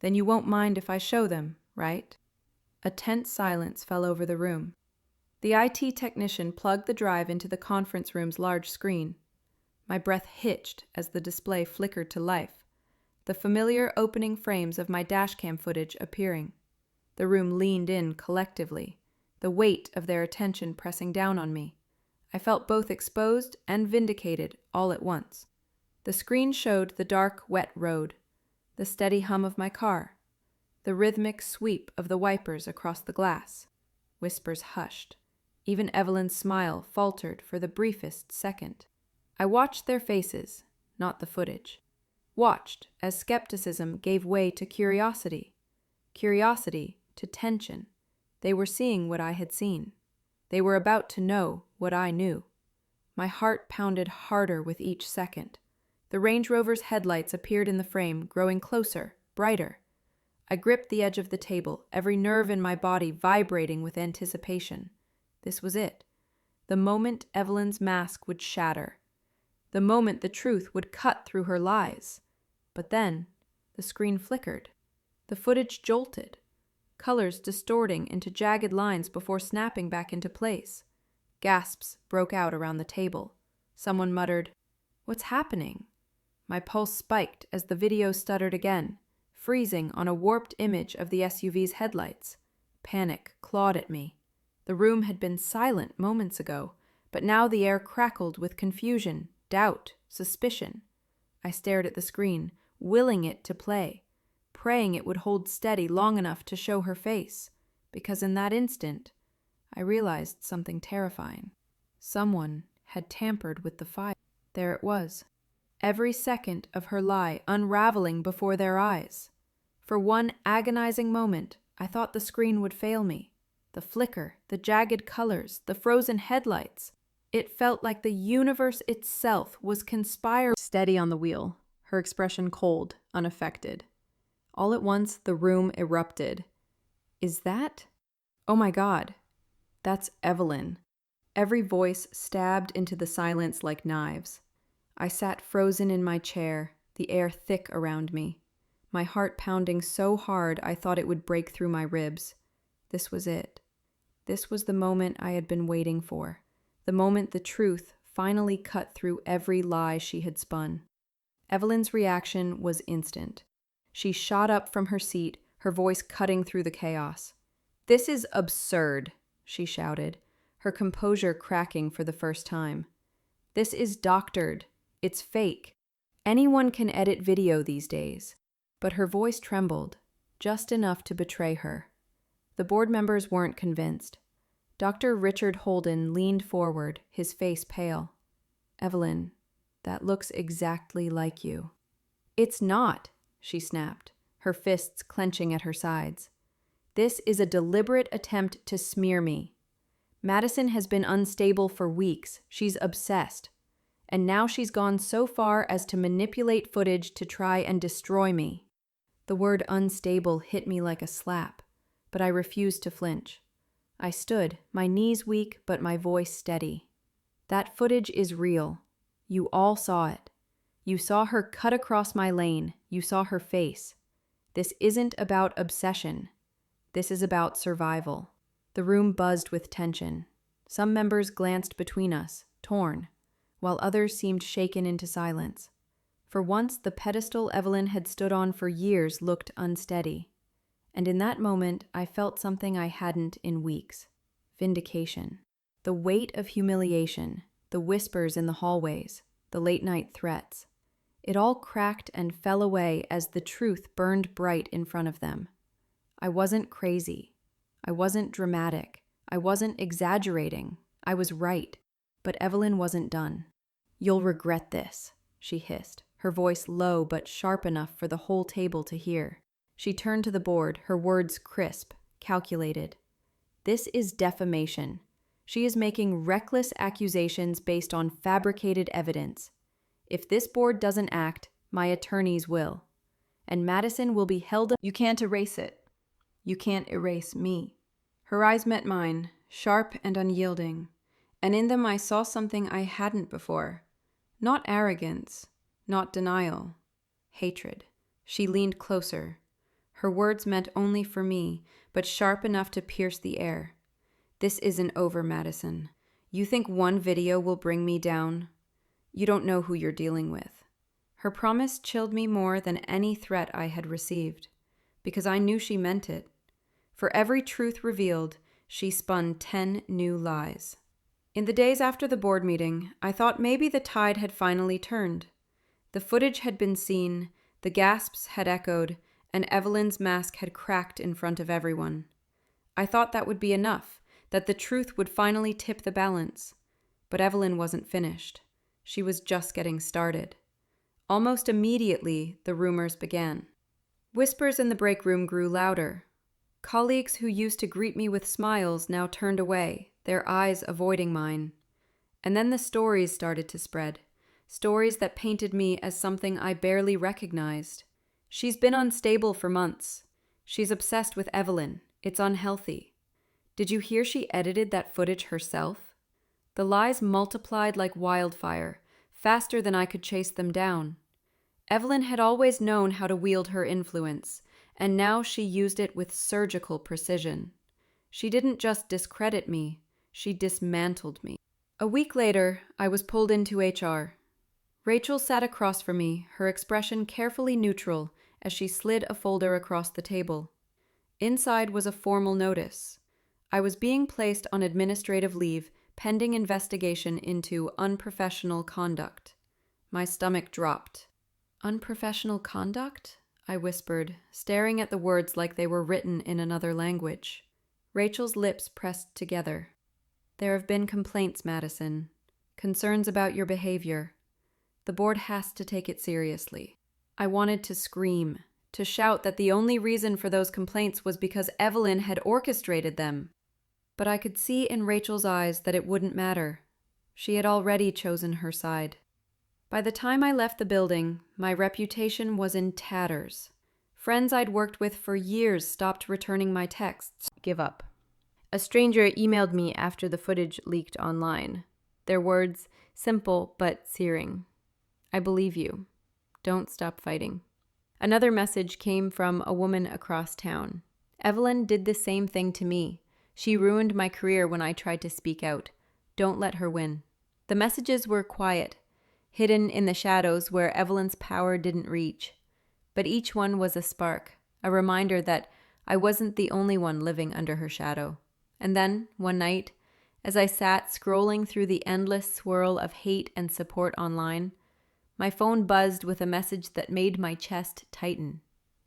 "Then you won't mind if I show them, right?" A tense silence fell over the room. The IT technician plugged the drive into the conference room's large screen. My breath hitched as the display flickered to life, the familiar opening frames of my dashcam footage appearing. The room leaned in collectively, the weight of their attention pressing down on me. I felt both exposed and vindicated all at once. The screen showed the dark, wet road, the steady hum of my car, the rhythmic sweep of the wipers across the glass. Whispers hushed. Even Evelyn's smile faltered for the briefest second. I watched their faces, not the footage. Watched as skepticism gave way to curiosity. Curiosity to tension. They were seeing what I had seen. They were about to know what I knew. My heart pounded harder with each second. The Range Rover's headlights appeared in the frame, growing closer, brighter. I gripped the edge of the table, every nerve in my body vibrating with anticipation. This was it. The moment Evelyn's mask would shatter. The moment the truth would cut through her lies. But then, the screen flickered. The footage jolted, colors distorting into jagged lines before snapping back into place. Gasps broke out around the table. Someone muttered, "What's happening?" My pulse spiked as the video stuttered again, freezing on a warped image of the SUV's headlights. Panic clawed at me. The room had been silent moments ago, but now the air crackled with confusion, doubt, suspicion. I stared at the screen, willing it to play, praying it would hold steady long enough to show her face, because in that instant, I realized something terrifying. Someone had tampered with the file. There it was. Every second of her lie unraveling before their eyes. For one agonizing moment, I thought the screen would fail me. The flicker, the jagged colors, the frozen headlights. It felt like the universe itself was conspiring. Steady on the wheel, her expression cold, unaffected. All at once, the room erupted. "Is that? Oh my God. That's Evelyn." Every voice stabbed into the silence like knives. I sat frozen in my chair, the air thick around me, my heart pounding so hard I thought it would break through my ribs. This was it. This was the moment I had been waiting for, the moment the truth finally cut through every lie she had spun. Evelyn's reaction was instant. She shot up from her seat, her voice cutting through the chaos. "This is absurd," she shouted, her composure cracking for the first time. "This is doctored. It's fake. Anyone can edit video these days." But her voice trembled, just enough to betray her. The board members weren't convinced. Dr. Richard Holden leaned forward, his face pale. "Evelyn, that looks exactly like you." "It's not," she snapped, her fists clenching at her sides. "This is a deliberate attempt to smear me. Madison has been unstable for weeks. She's obsessed. And now she's gone so far as to manipulate footage to try and destroy me." The word unstable hit me like a slap, but I refused to flinch. I stood, my knees weak but my voice steady. "That footage is real. You all saw it. You saw her cut across my lane. You saw her face. This isn't about obsession. This is about survival." The room buzzed with tension. Some members glanced between us, torn, while others seemed shaken into silence. For once, the pedestal Evelyn had stood on for years looked unsteady. And in that moment, I felt something I hadn't in weeks. Vindication. The weight of humiliation, the whispers in the hallways, the late-night threats. It all cracked and fell away as the truth burned bright in front of them. I wasn't crazy. I wasn't dramatic. I wasn't exaggerating. I was right. But Evelyn wasn't done. "You'll regret this," she hissed, her voice low but sharp enough for the whole table to hear. She turned to the board, her words crisp, calculated. This is defamation. She is making reckless accusations based on fabricated evidence. If this board doesn't act, my attorneys will. And Madison will be held. You can't erase it. You can't erase me. Her eyes met mine, sharp and unyielding, and in them I saw something I hadn't before. Not arrogance, not denial, hatred. She leaned closer. Her words meant only for me, but sharp enough to pierce the air. This isn't over, Madison. You think one video will bring me down? You don't know who you're dealing with. Her promise chilled me more than any threat I had received, because I knew she meant it. For every truth revealed, she spun 10 new lies. In the days after the board meeting, I thought maybe the tide had finally turned. The footage had been seen, the gasps had echoed, and Evelyn's mask had cracked in front of everyone. I thought that would be enough, that the truth would finally tip the balance. But Evelyn wasn't finished. She was just getting started. Almost immediately, the rumors began. Whispers in the break room grew louder. Colleagues who used to greet me with smiles now turned away, their eyes avoiding mine. And then the stories started to spread. Stories that painted me as something I barely recognized. She's been unstable for months. She's obsessed with Evelyn. It's unhealthy. Did you hear she edited that footage herself? The lies multiplied like wildfire, faster than I could chase them down. Evelyn had always known how to wield her influence, and now she used it with surgical precision. She didn't just discredit me, she dismantled me. A week later, I was pulled into HR. Rachel sat across from me, her expression carefully neutral as she slid a folder across the table. Inside was a formal notice. I was being placed on administrative leave pending investigation into unprofessional conduct. My stomach dropped. Unprofessional conduct? I whispered, staring at the words like they were written in another language. Rachel's lips pressed together. There have been complaints, Madison. Concerns about your behavior. The board has to take it seriously. I wanted to scream, to shout that the only reason for those complaints was because Evelyn had orchestrated them. But I could see in Rachel's eyes that it wouldn't matter. She had already chosen her side. By the time I left the building, my reputation was in tatters. Friends I'd worked with for years stopped returning my texts. Give up. A stranger emailed me after the footage leaked online. Their words, simple but searing. I believe you. Don't stop fighting. Another message came from a woman across town. Evelyn did the same thing to me. She ruined my career when I tried to speak out. Don't let her win. The messages were quiet, hidden in the shadows where Evelyn's power didn't reach. But each one was a spark, a reminder that I wasn't the only one living under her shadow. And then, one night, as I sat scrolling through the endless swirl of hate and support online, my phone buzzed with a message that made my chest tighten.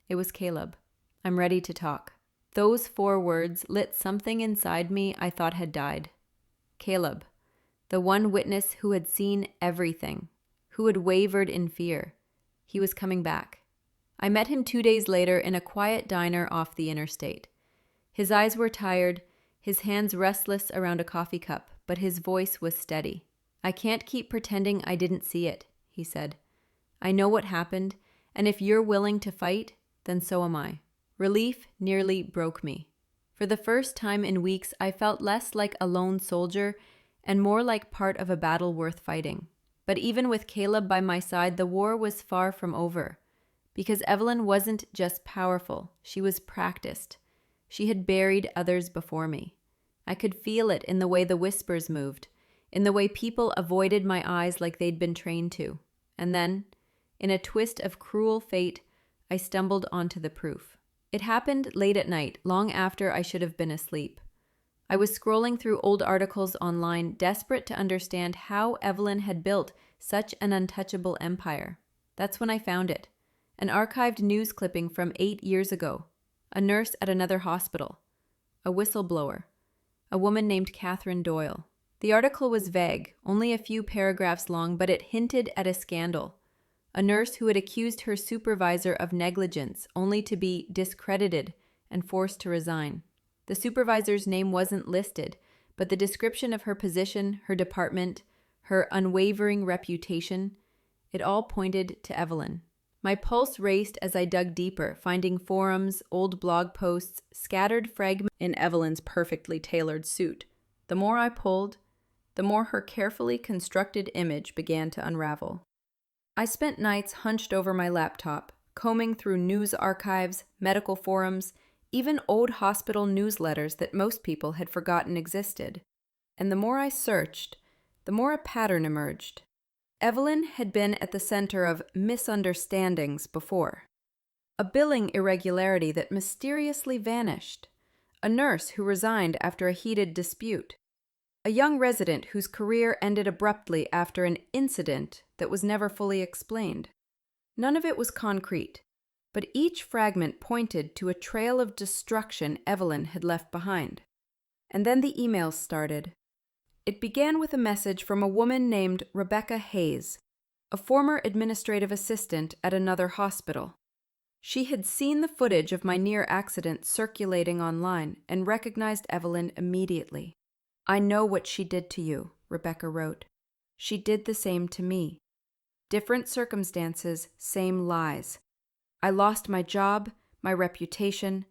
It was Caleb. I'm ready to talk. Those 4 words lit something inside me I thought had died. Caleb, the one witness who had seen everything, who had wavered in fear. He was coming back. I met him 2 days later in a quiet diner off the interstate. His eyes were tired, his hands restless around a coffee cup, but his voice was steady. I can't keep pretending I didn't see it, he said. I know what happened, and if you're willing to fight, then so am I. Relief nearly broke me. For the first time in weeks, I felt less like a lone soldier and more like part of a battle worth fighting. But even with Caleb by my side, the war was far from over. Because Evelyn wasn't just powerful, she was practiced. She had buried others before me. I could feel it in the way the whispers moved, in the way people avoided my eyes like they'd been trained to. And then, in a twist of cruel fate, I stumbled onto the proof. It happened late at night, long after I should have been asleep. I was scrolling through old articles online, desperate to understand how Evelyn had built such an untouchable empire. That's when I found it. An archived news clipping from 8 years ago. A nurse at another hospital. A whistleblower. A woman named Catherine Doyle. The article was vague, only a few paragraphs long, but it hinted at a scandal. a nurse who had accused her supervisor of negligence only to be discredited and forced to resign. The supervisor's name wasn't listed, but the description of her position, her department, her unwavering reputation, it all pointed to Evelyn. My pulse raced as I dug deeper, finding forums, old blog posts, scattered fragments in Evelyn's perfectly tailored suit. The more I pulled, the more her carefully constructed image began to unravel. I spent nights hunched over my laptop, combing through news archives, medical forums, even old hospital newsletters that most people had forgotten existed. And the more I searched, the more a pattern emerged. Evelyn had been at the center of misunderstandings before. A billing irregularity that mysteriously vanished. A nurse who resigned after a heated dispute. A young resident whose career ended abruptly after an incident that was never fully explained. None of it was concrete, but each fragment pointed to a trail of destruction Evelyn had left behind. And then the emails started. It began with a message from a woman named Rebecca Hayes, a former administrative assistant at another hospital. She had seen the footage of my near accident circulating online and recognized Evelyn immediately. "I know what she did to you," Rebecca wrote. "She did the same to me. Different circumstances, same lies. I lost my job, my reputation.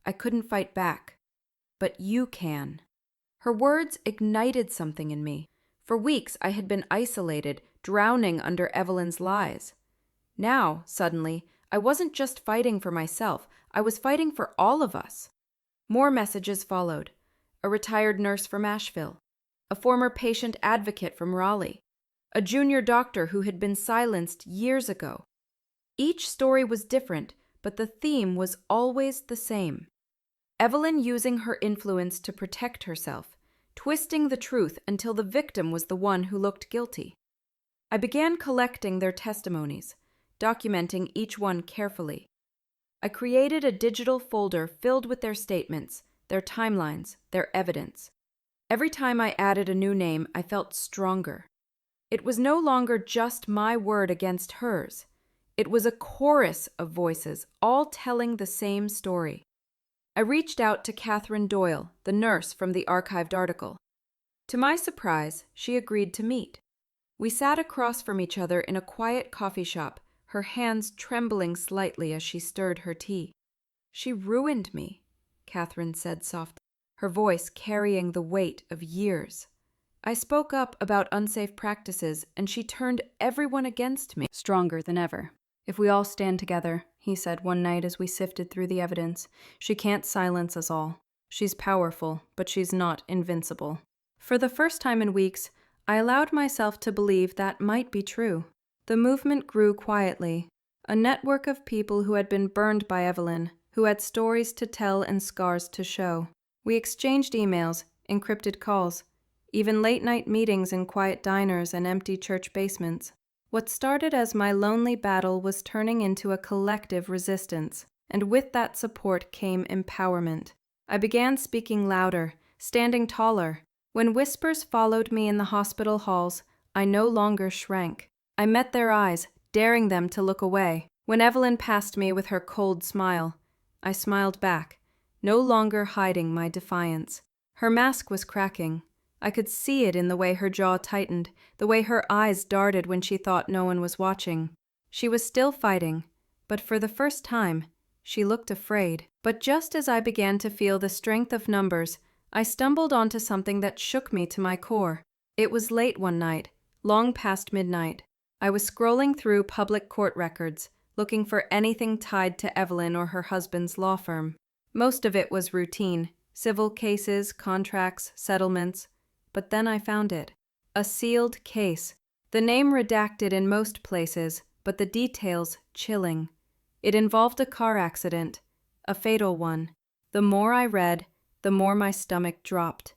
I couldn't fight back. But you can." Her words ignited something in me. For weeks I had been isolated, drowning under Evelyn's lies. Now, suddenly, I wasn't just fighting for myself, I was fighting for all of us. More messages followed. A retired nurse from Asheville, a former patient advocate from Raleigh, a junior doctor who had been silenced years ago. Each story was different, but the theme was always the same. Evelyn using her influence to protect herself, twisting the truth until the victim was the one who looked guilty. I began collecting their testimonies, documenting each one carefully. I created a digital folder filled with their statements, their timelines, their evidence. Every time I added a new name, I felt stronger. It was no longer just my word against hers. It was a chorus of voices, all telling the same story. I reached out to Catherine Doyle, the nurse from the archived article. To my surprise, she agreed to meet. We sat across from each other in a quiet coffee shop, her hands trembling slightly as she stirred her tea. "She ruined me," Catherine said softly, her voice carrying the weight of years. I spoke up about unsafe practices, and she turned everyone against me, stronger than ever. "If we all stand together," he said one night as we sifted through the evidence, "she can't silence us all. She's powerful, but she's not invincible." For the first time in weeks, I allowed myself to believe that might be true. The movement grew quietly, a network of people who had been burned by Evelyn, who had stories to tell and scars to show. We exchanged emails, encrypted calls, even late-night meetings in quiet diners and empty church basements. What started as my lonely battle was turning into a collective resistance, and with that support came empowerment. I began speaking louder, standing taller. When whispers followed me in the hospital halls, I no longer shrank. I met their eyes, daring them to look away. When Evelyn passed me with her cold smile, I smiled back, no longer hiding my defiance. Her mask was cracking. I could see it in the way her jaw tightened, the way her eyes darted when she thought no one was watching. She was still fighting, but for the first time, she looked afraid. But just as I began to feel the strength of numbers, I stumbled onto something that shook me to my core. It was late one night, long past midnight. I was scrolling through public court records, looking for anything tied to Evelyn or her husband's law firm. Most of it was routine, civil cases, contracts, settlements. But then I found it. A sealed case. The name redacted in most places, but the details chilling. It involved a car accident, a fatal one. The more I read, the more my stomach dropped.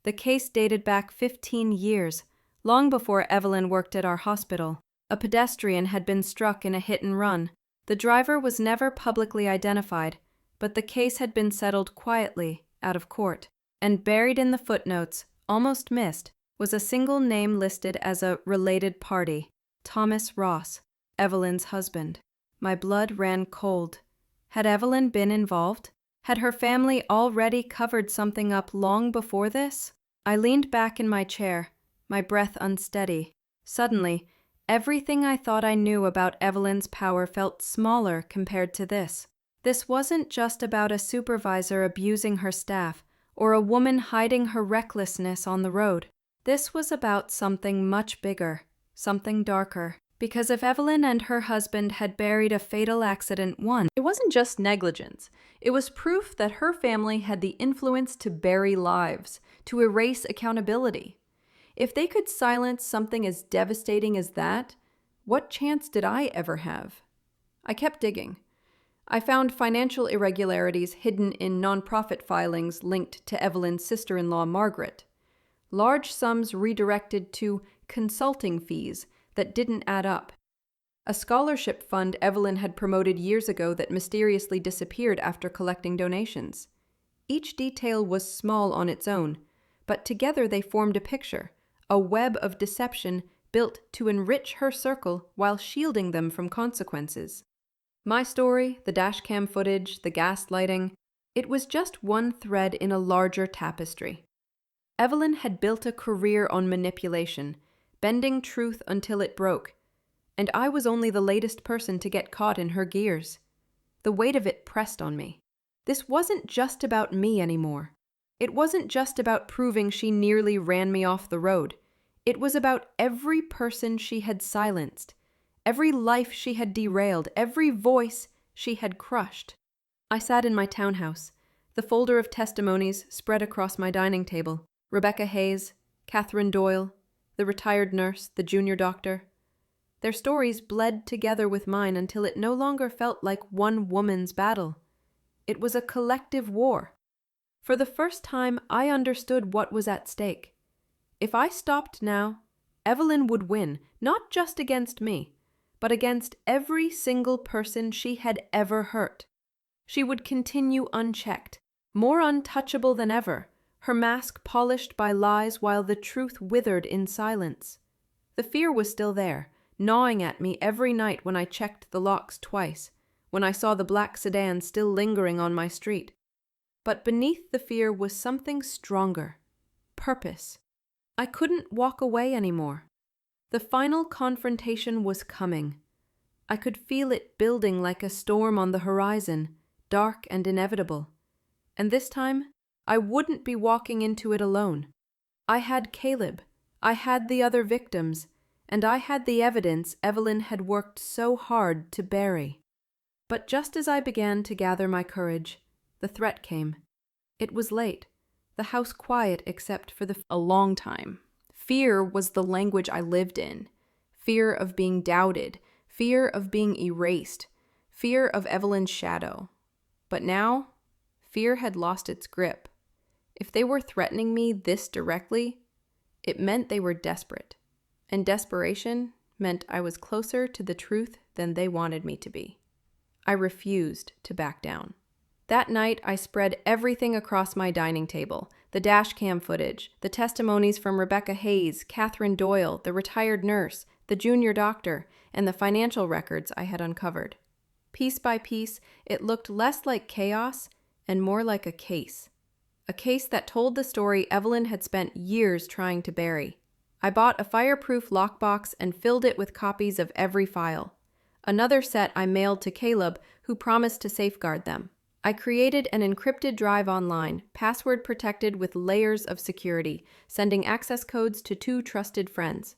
The case dated back 15 years, long before Evelyn worked at our hospital. A pedestrian had been struck in a hit and run. The driver was never publicly identified, but the case had been settled quietly, out of court. And buried in the footnotes, almost missed, was a single name listed as a related party, Thomas Ross. Evelyn's husband. My blood ran cold. Had Evelyn been involved? Had her family already covered something up long before this? I leaned back in my chair, my breath unsteady. Suddenly, everything I thought I knew about Evelyn's power felt smaller compared to this. This wasn't just about a supervisor abusing her staff or a woman hiding her recklessness on the road. This was about something much bigger, something darker. Because if Evelyn and her husband had buried a fatal accident once, it wasn't just negligence. It was proof that her family had the influence to bury lives, to erase accountability. If they could silence something as devastating as that, what chance did I ever have? I kept digging. I found financial irregularities hidden in nonprofit filings linked to Evelyn's sister-in-law, Margaret. Large sums redirected to consulting fees that didn't add up. A scholarship fund Evelyn had promoted years ago that mysteriously disappeared after collecting donations. Each detail was small on its own, but together they formed a picture, a web of deception built to enrich her circle while shielding them from consequences. My story, the dashcam footage, the gaslighting, it was just one thread in a larger tapestry. Evelyn had built a career on manipulation, bending truth until it broke, and I was only the latest person to get caught in her gears. The weight of it pressed on me. This wasn't just about me anymore. It wasn't just about proving she nearly ran me off the road. It was about every person she had silenced, every life she had derailed, every voice she had crushed. I sat in my townhouse, the folder of testimonies spread across my dining table. Rebecca Hayes, Catherine Doyle, the retired nurse, the junior doctor. Their stories bled together with mine until it no longer felt like one woman's battle. It was a collective war. For the first time, I understood what was at stake. If I stopped now, Evelyn would win, not just against me, but against every single person she had ever hurt. She would continue unchecked, more untouchable than ever, her mask polished by lies while the truth withered in silence. The fear was still there, gnawing at me every night when I checked the locks twice, when I saw the black sedan still lingering on my street. But beneath the fear was something stronger. Purpose. I couldn't walk away anymore. The final confrontation was coming. I could feel it building like a storm on the horizon, dark and inevitable. And this time, I wouldn't be walking into it alone. I had Caleb, I had the other victims, and I had the evidence Evelyn had worked so hard to bury. But just as I began to gather my courage, the threat came. It was late, the house quiet except for a long time. Fear was the language I lived in. Fear of being doubted, fear of being erased, fear of Evelyn's shadow. But now, fear had lost its grip. If they were threatening me this directly, it meant they were desperate. And desperation meant I was closer to the truth than they wanted me to be. I refused to back down. That night, I spread everything across my dining table, the dashcam footage, the testimonies from Rebecca Hayes, Catherine Doyle, the retired nurse, the junior doctor, and the financial records I had uncovered. Piece by piece, it looked less like chaos and more like a case. A case that told the story Evelyn had spent years trying to bury. I bought a fireproof lockbox and filled it with copies of every file. Another set I mailed to Caleb, who promised to safeguard them. I created an encrypted drive online, password protected with layers of security, sending access codes to 2 trusted friends.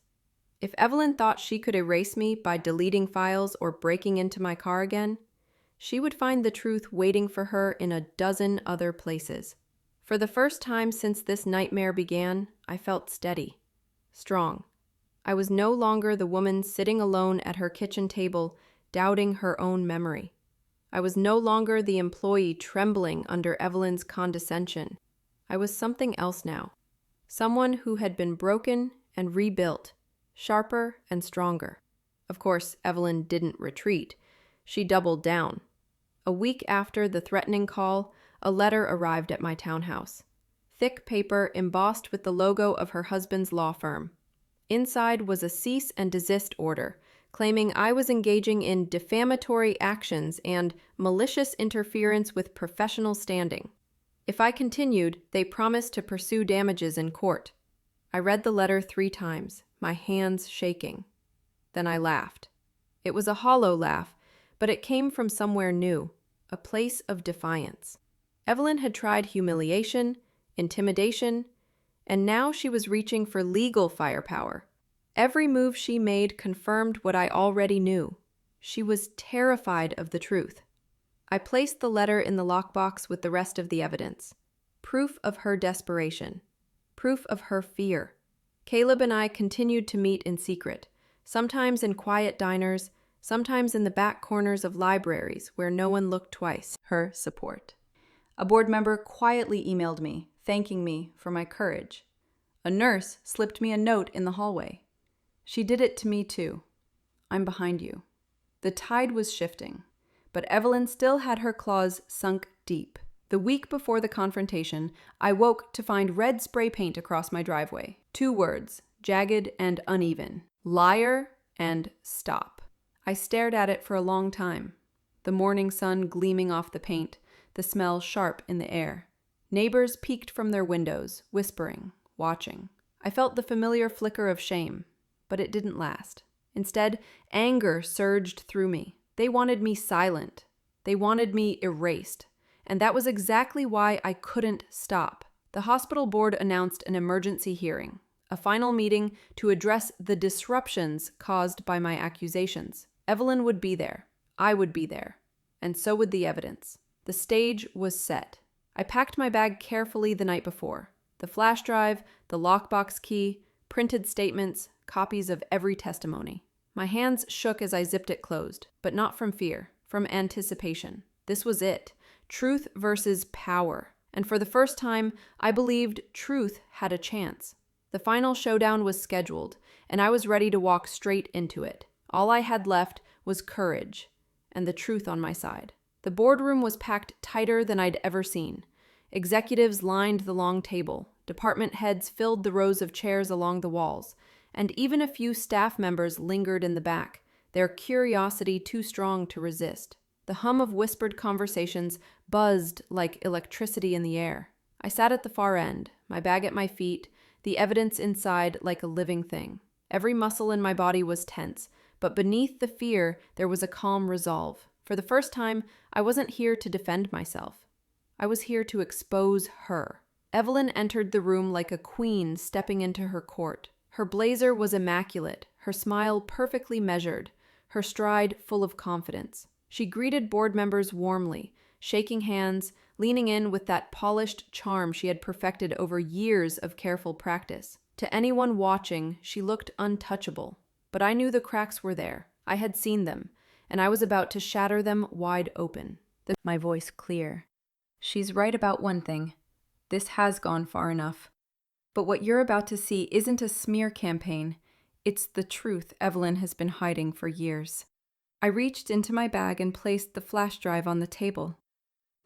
If Evelyn thought she could erase me by deleting files or breaking into my car again, she would find the truth waiting for her in a dozen other places. For the first time since this nightmare began, I felt steady, strong. I was no longer the woman sitting alone at her kitchen table, doubting her own memory. I was no longer the employee trembling under Evelyn's condescension. I was something else now. Someone who had been broken and rebuilt, sharper and stronger. Of course, Evelyn didn't retreat. She doubled down. A week after the threatening call, a letter arrived at my townhouse. Thick paper embossed with the logo of her husband's law firm. Inside was a cease and desist order, claiming I was engaging in defamatory actions and malicious interference with professional standing. If I continued, they promised to pursue damages in court. I read the letter 3 times, my hands shaking. Then I laughed. It was a hollow laugh, but it came from somewhere new, a place of defiance. Evelyn had tried humiliation, intimidation, and now she was reaching for legal firepower. Every move she made confirmed what I already knew. She was terrified of the truth. I placed the letter in the lockbox with the rest of the evidence. Proof of her desperation. Proof of her fear. Caleb and I continued to meet in secret, sometimes in quiet diners, sometimes in the back corners of libraries where no one looked twice. Her support. A board member quietly emailed me, thanking me for my courage. A nurse slipped me a note in the hallway. She did it to me too. I'm behind you. The tide was shifting, but Evelyn still had her claws sunk deep. The week before the confrontation, I woke to find red spray paint across my driveway. 2 words, jagged and uneven. Liar and stop. I stared at it for a long time. The morning sun gleaming off the paint, the smell sharp in the air. Neighbors peeked from their windows, whispering, watching. I felt the familiar flicker of shame, but it didn't last. Instead, anger surged through me. They wanted me silent. They wanted me erased. And that was exactly why I couldn't stop. The hospital board announced an emergency hearing, a final meeting to address the disruptions caused by my accusations. Evelyn would be there. I would be there. And so would the evidence. The stage was set. I packed my bag carefully the night before. The flash drive, the lockbox key, printed statements, copies of every testimony. My hands shook as I zipped it closed, but not from fear, from anticipation. This was it. Truth versus power. And for the first time, I believed truth had a chance. The final showdown was scheduled, and I was ready to walk straight into it. All I had left was courage, and the truth on my side. The boardroom was packed tighter than I'd ever seen. Executives lined the long table, department heads filled the rows of chairs along the walls, and even a few staff members lingered in the back, their curiosity too strong to resist. The hum of whispered conversations buzzed like electricity in the air. I sat at the far end, my bag at my feet, the evidence inside like a living thing. Every muscle in my body was tense, but beneath the fear there was a calm resolve. For the first time, I wasn't here to defend myself. I was here to expose her. Evelyn entered the room like a queen stepping into her court. Her blazer was immaculate, her smile perfectly measured, her stride full of confidence. She greeted board members warmly, shaking hands, leaning in with that polished charm she had perfected over years of careful practice. To anyone watching, she looked untouchable. But I knew the cracks were there. I had seen them, and I was about to shatter them wide open. My voice clear. She's right about one thing. This has gone far enough. But what you're about to see isn't a smear campaign. It's the truth Evelyn has been hiding for years. I reached into my bag and placed the flash drive on the table.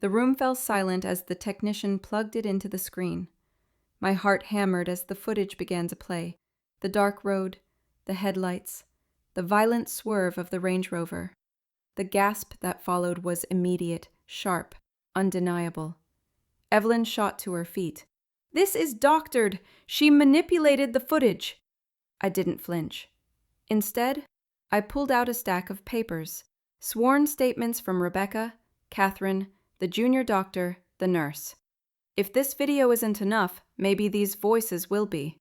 The room fell silent as the technician plugged it into the screen. My heart hammered as the footage began to play. The dark road, the headlights, the violent swerve of the Range Rover. The gasp that followed was immediate, sharp, undeniable. Evelyn shot to her feet. "This is doctored! She manipulated the footage!" I didn't flinch. Instead, I pulled out a stack of papers, sworn statements from Rebecca, Catherine, the junior doctor, the nurse. If this video isn't enough, maybe these voices will be.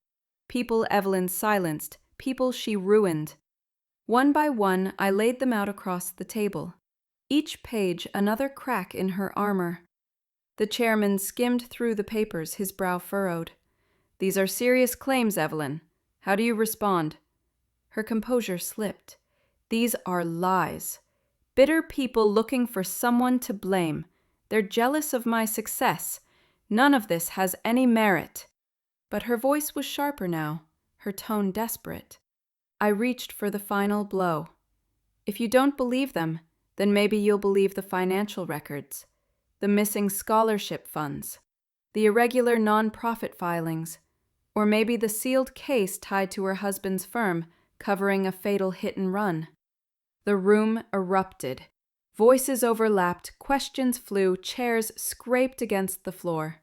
People Evelyn silenced, people she ruined. One by one, I laid them out across the table. Each page another crack in her armor. The chairman skimmed through the papers, his brow furrowed. "These are serious claims, Evelyn. How do you respond?" Her composure slipped. "These are lies. Bitter people looking for someone to blame. They're jealous of my success. None of this has any merit." But her voice was sharper now, her tone desperate. I reached for the final blow. "If you don't believe them, then maybe you'll believe the financial records, the missing scholarship funds, the irregular non-profit filings, or maybe the sealed case tied to her husband's firm covering a fatal hit and run." The room erupted. Voices overlapped, questions flew, chairs scraped against the floor.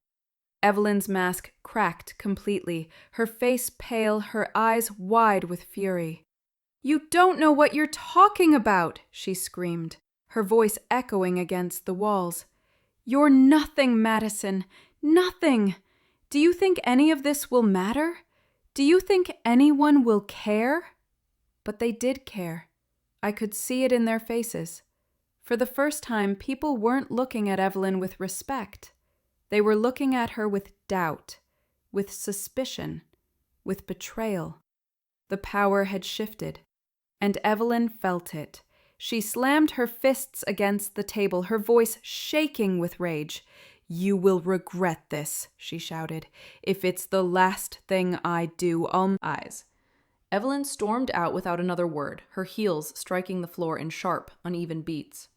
Evelyn's mask cracked completely, her face pale, her eyes wide with fury. "You don't know what you're talking about," she screamed, her voice echoing against the walls. "You're nothing, Madison. Nothing. Do you think any of this will matter? Do you think anyone will care?" But they did care. I could see it in their faces. For the first time, people weren't looking at Evelyn with respect. They were looking at her with doubt, with suspicion, with betrayal. The power had shifted, and Evelyn felt it. She slammed her fists against the table, her voice shaking with rage. "You will regret this," she shouted. "If it's the last thing I do, I'll..." Eyes. Evelyn stormed out without another word, her heels striking the floor in sharp, uneven beats.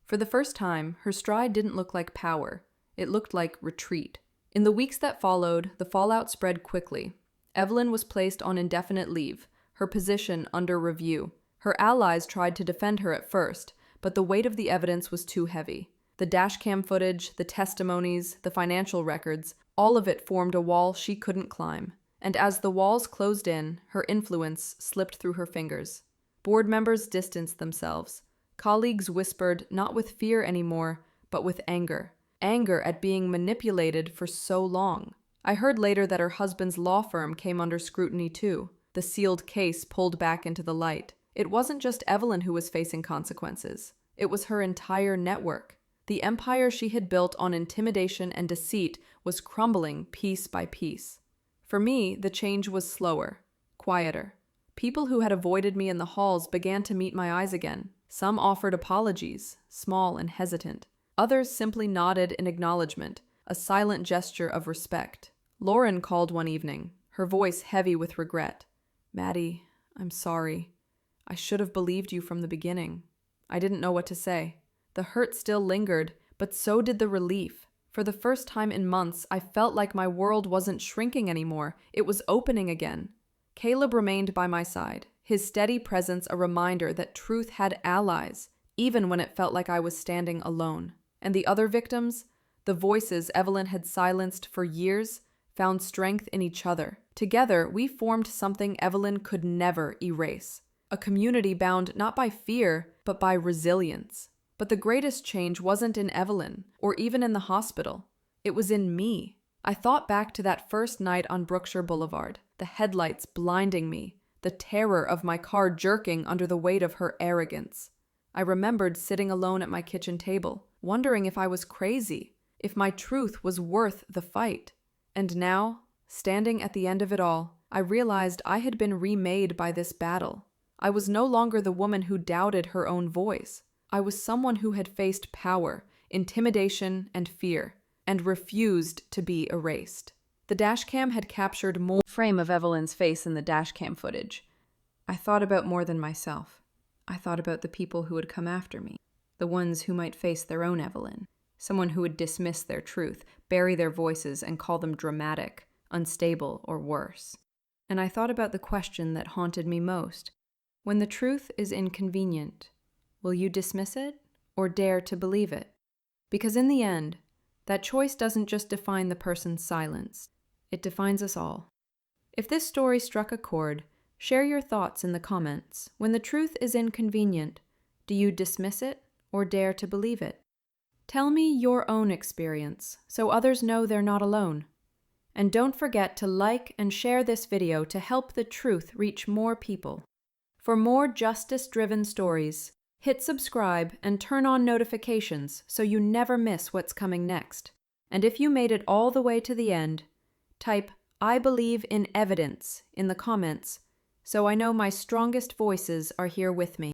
For the first time, her stride didn't look like power. It looked like retreat. In the weeks that followed, the fallout spread quickly. Evelyn was placed on indefinite leave, her position under review. Her allies tried to defend her at first, but the weight of the evidence was too heavy. The dashcam footage, the testimonies, the financial records, all of it formed a wall she couldn't climb. And as the walls closed in, her influence slipped through her fingers. Board members distanced themselves. Colleagues whispered, not with fear anymore, but with anger. Anger at being manipulated for so long. I heard later that her husband's law firm came under scrutiny too. The sealed case pulled back into the light. It wasn't just Evelyn who was facing consequences. It was her entire network. The empire she had built on intimidation and deceit was crumbling piece by piece. For me, the change was slower, quieter. People who had avoided me in the halls began to meet my eyes again. Some offered apologies, small and hesitant. Others simply nodded in acknowledgement, a silent gesture of respect. Lauren called one evening, her voice heavy with regret. "Maddie, I'm sorry. I should have believed you from the beginning." I didn't know what to say. The hurt still lingered, but so did the relief. For the first time in months, I felt like my world wasn't shrinking anymore. It was opening again. Caleb remained by my side, his steady presence a reminder that truth had allies, even when it felt like I was standing alone. And the other victims, the voices Evelyn had silenced for years, found strength in each other. Together, we formed something Evelyn could never erase. A community bound not by fear, but by resilience. But the greatest change wasn't in Evelyn, or even in the hospital. It was in me. I thought back to that first night on Brookshire Boulevard, the headlights blinding me, the terror of my car jerking under the weight of her arrogance. I remembered sitting alone at my kitchen table, wondering if I was crazy, if my truth was worth the fight. And now, standing at the end of it all, I realized I had been remade by this battle. I was no longer the woman who doubted her own voice. I was someone who had faced power, intimidation, and fear, and refused to be erased. The dashcam had captured more frame of Evelyn's face in the dashcam footage. I thought about more than myself. I thought about the people who would come after me, the ones who might face their own Evelyn, someone who would dismiss their truth, bury their voices, and call them dramatic, unstable, or worse. And I thought about the question that haunted me most. When the truth is inconvenient, will you dismiss it or dare to believe it? Because in the end, that choice doesn't just define the person silenced, it defines us all. If this story struck a chord, share your thoughts in the comments. When the truth is inconvenient, do you dismiss it or dare to believe it? Tell me your own experience so others know they're not alone. And don't forget to like and share this video to help the truth reach more people. For more justice-driven stories, hit subscribe and turn on notifications so you never miss what's coming next. And if you made it all the way to the end, type "I believe in evidence" in the comments so I know my strongest voices are here with me.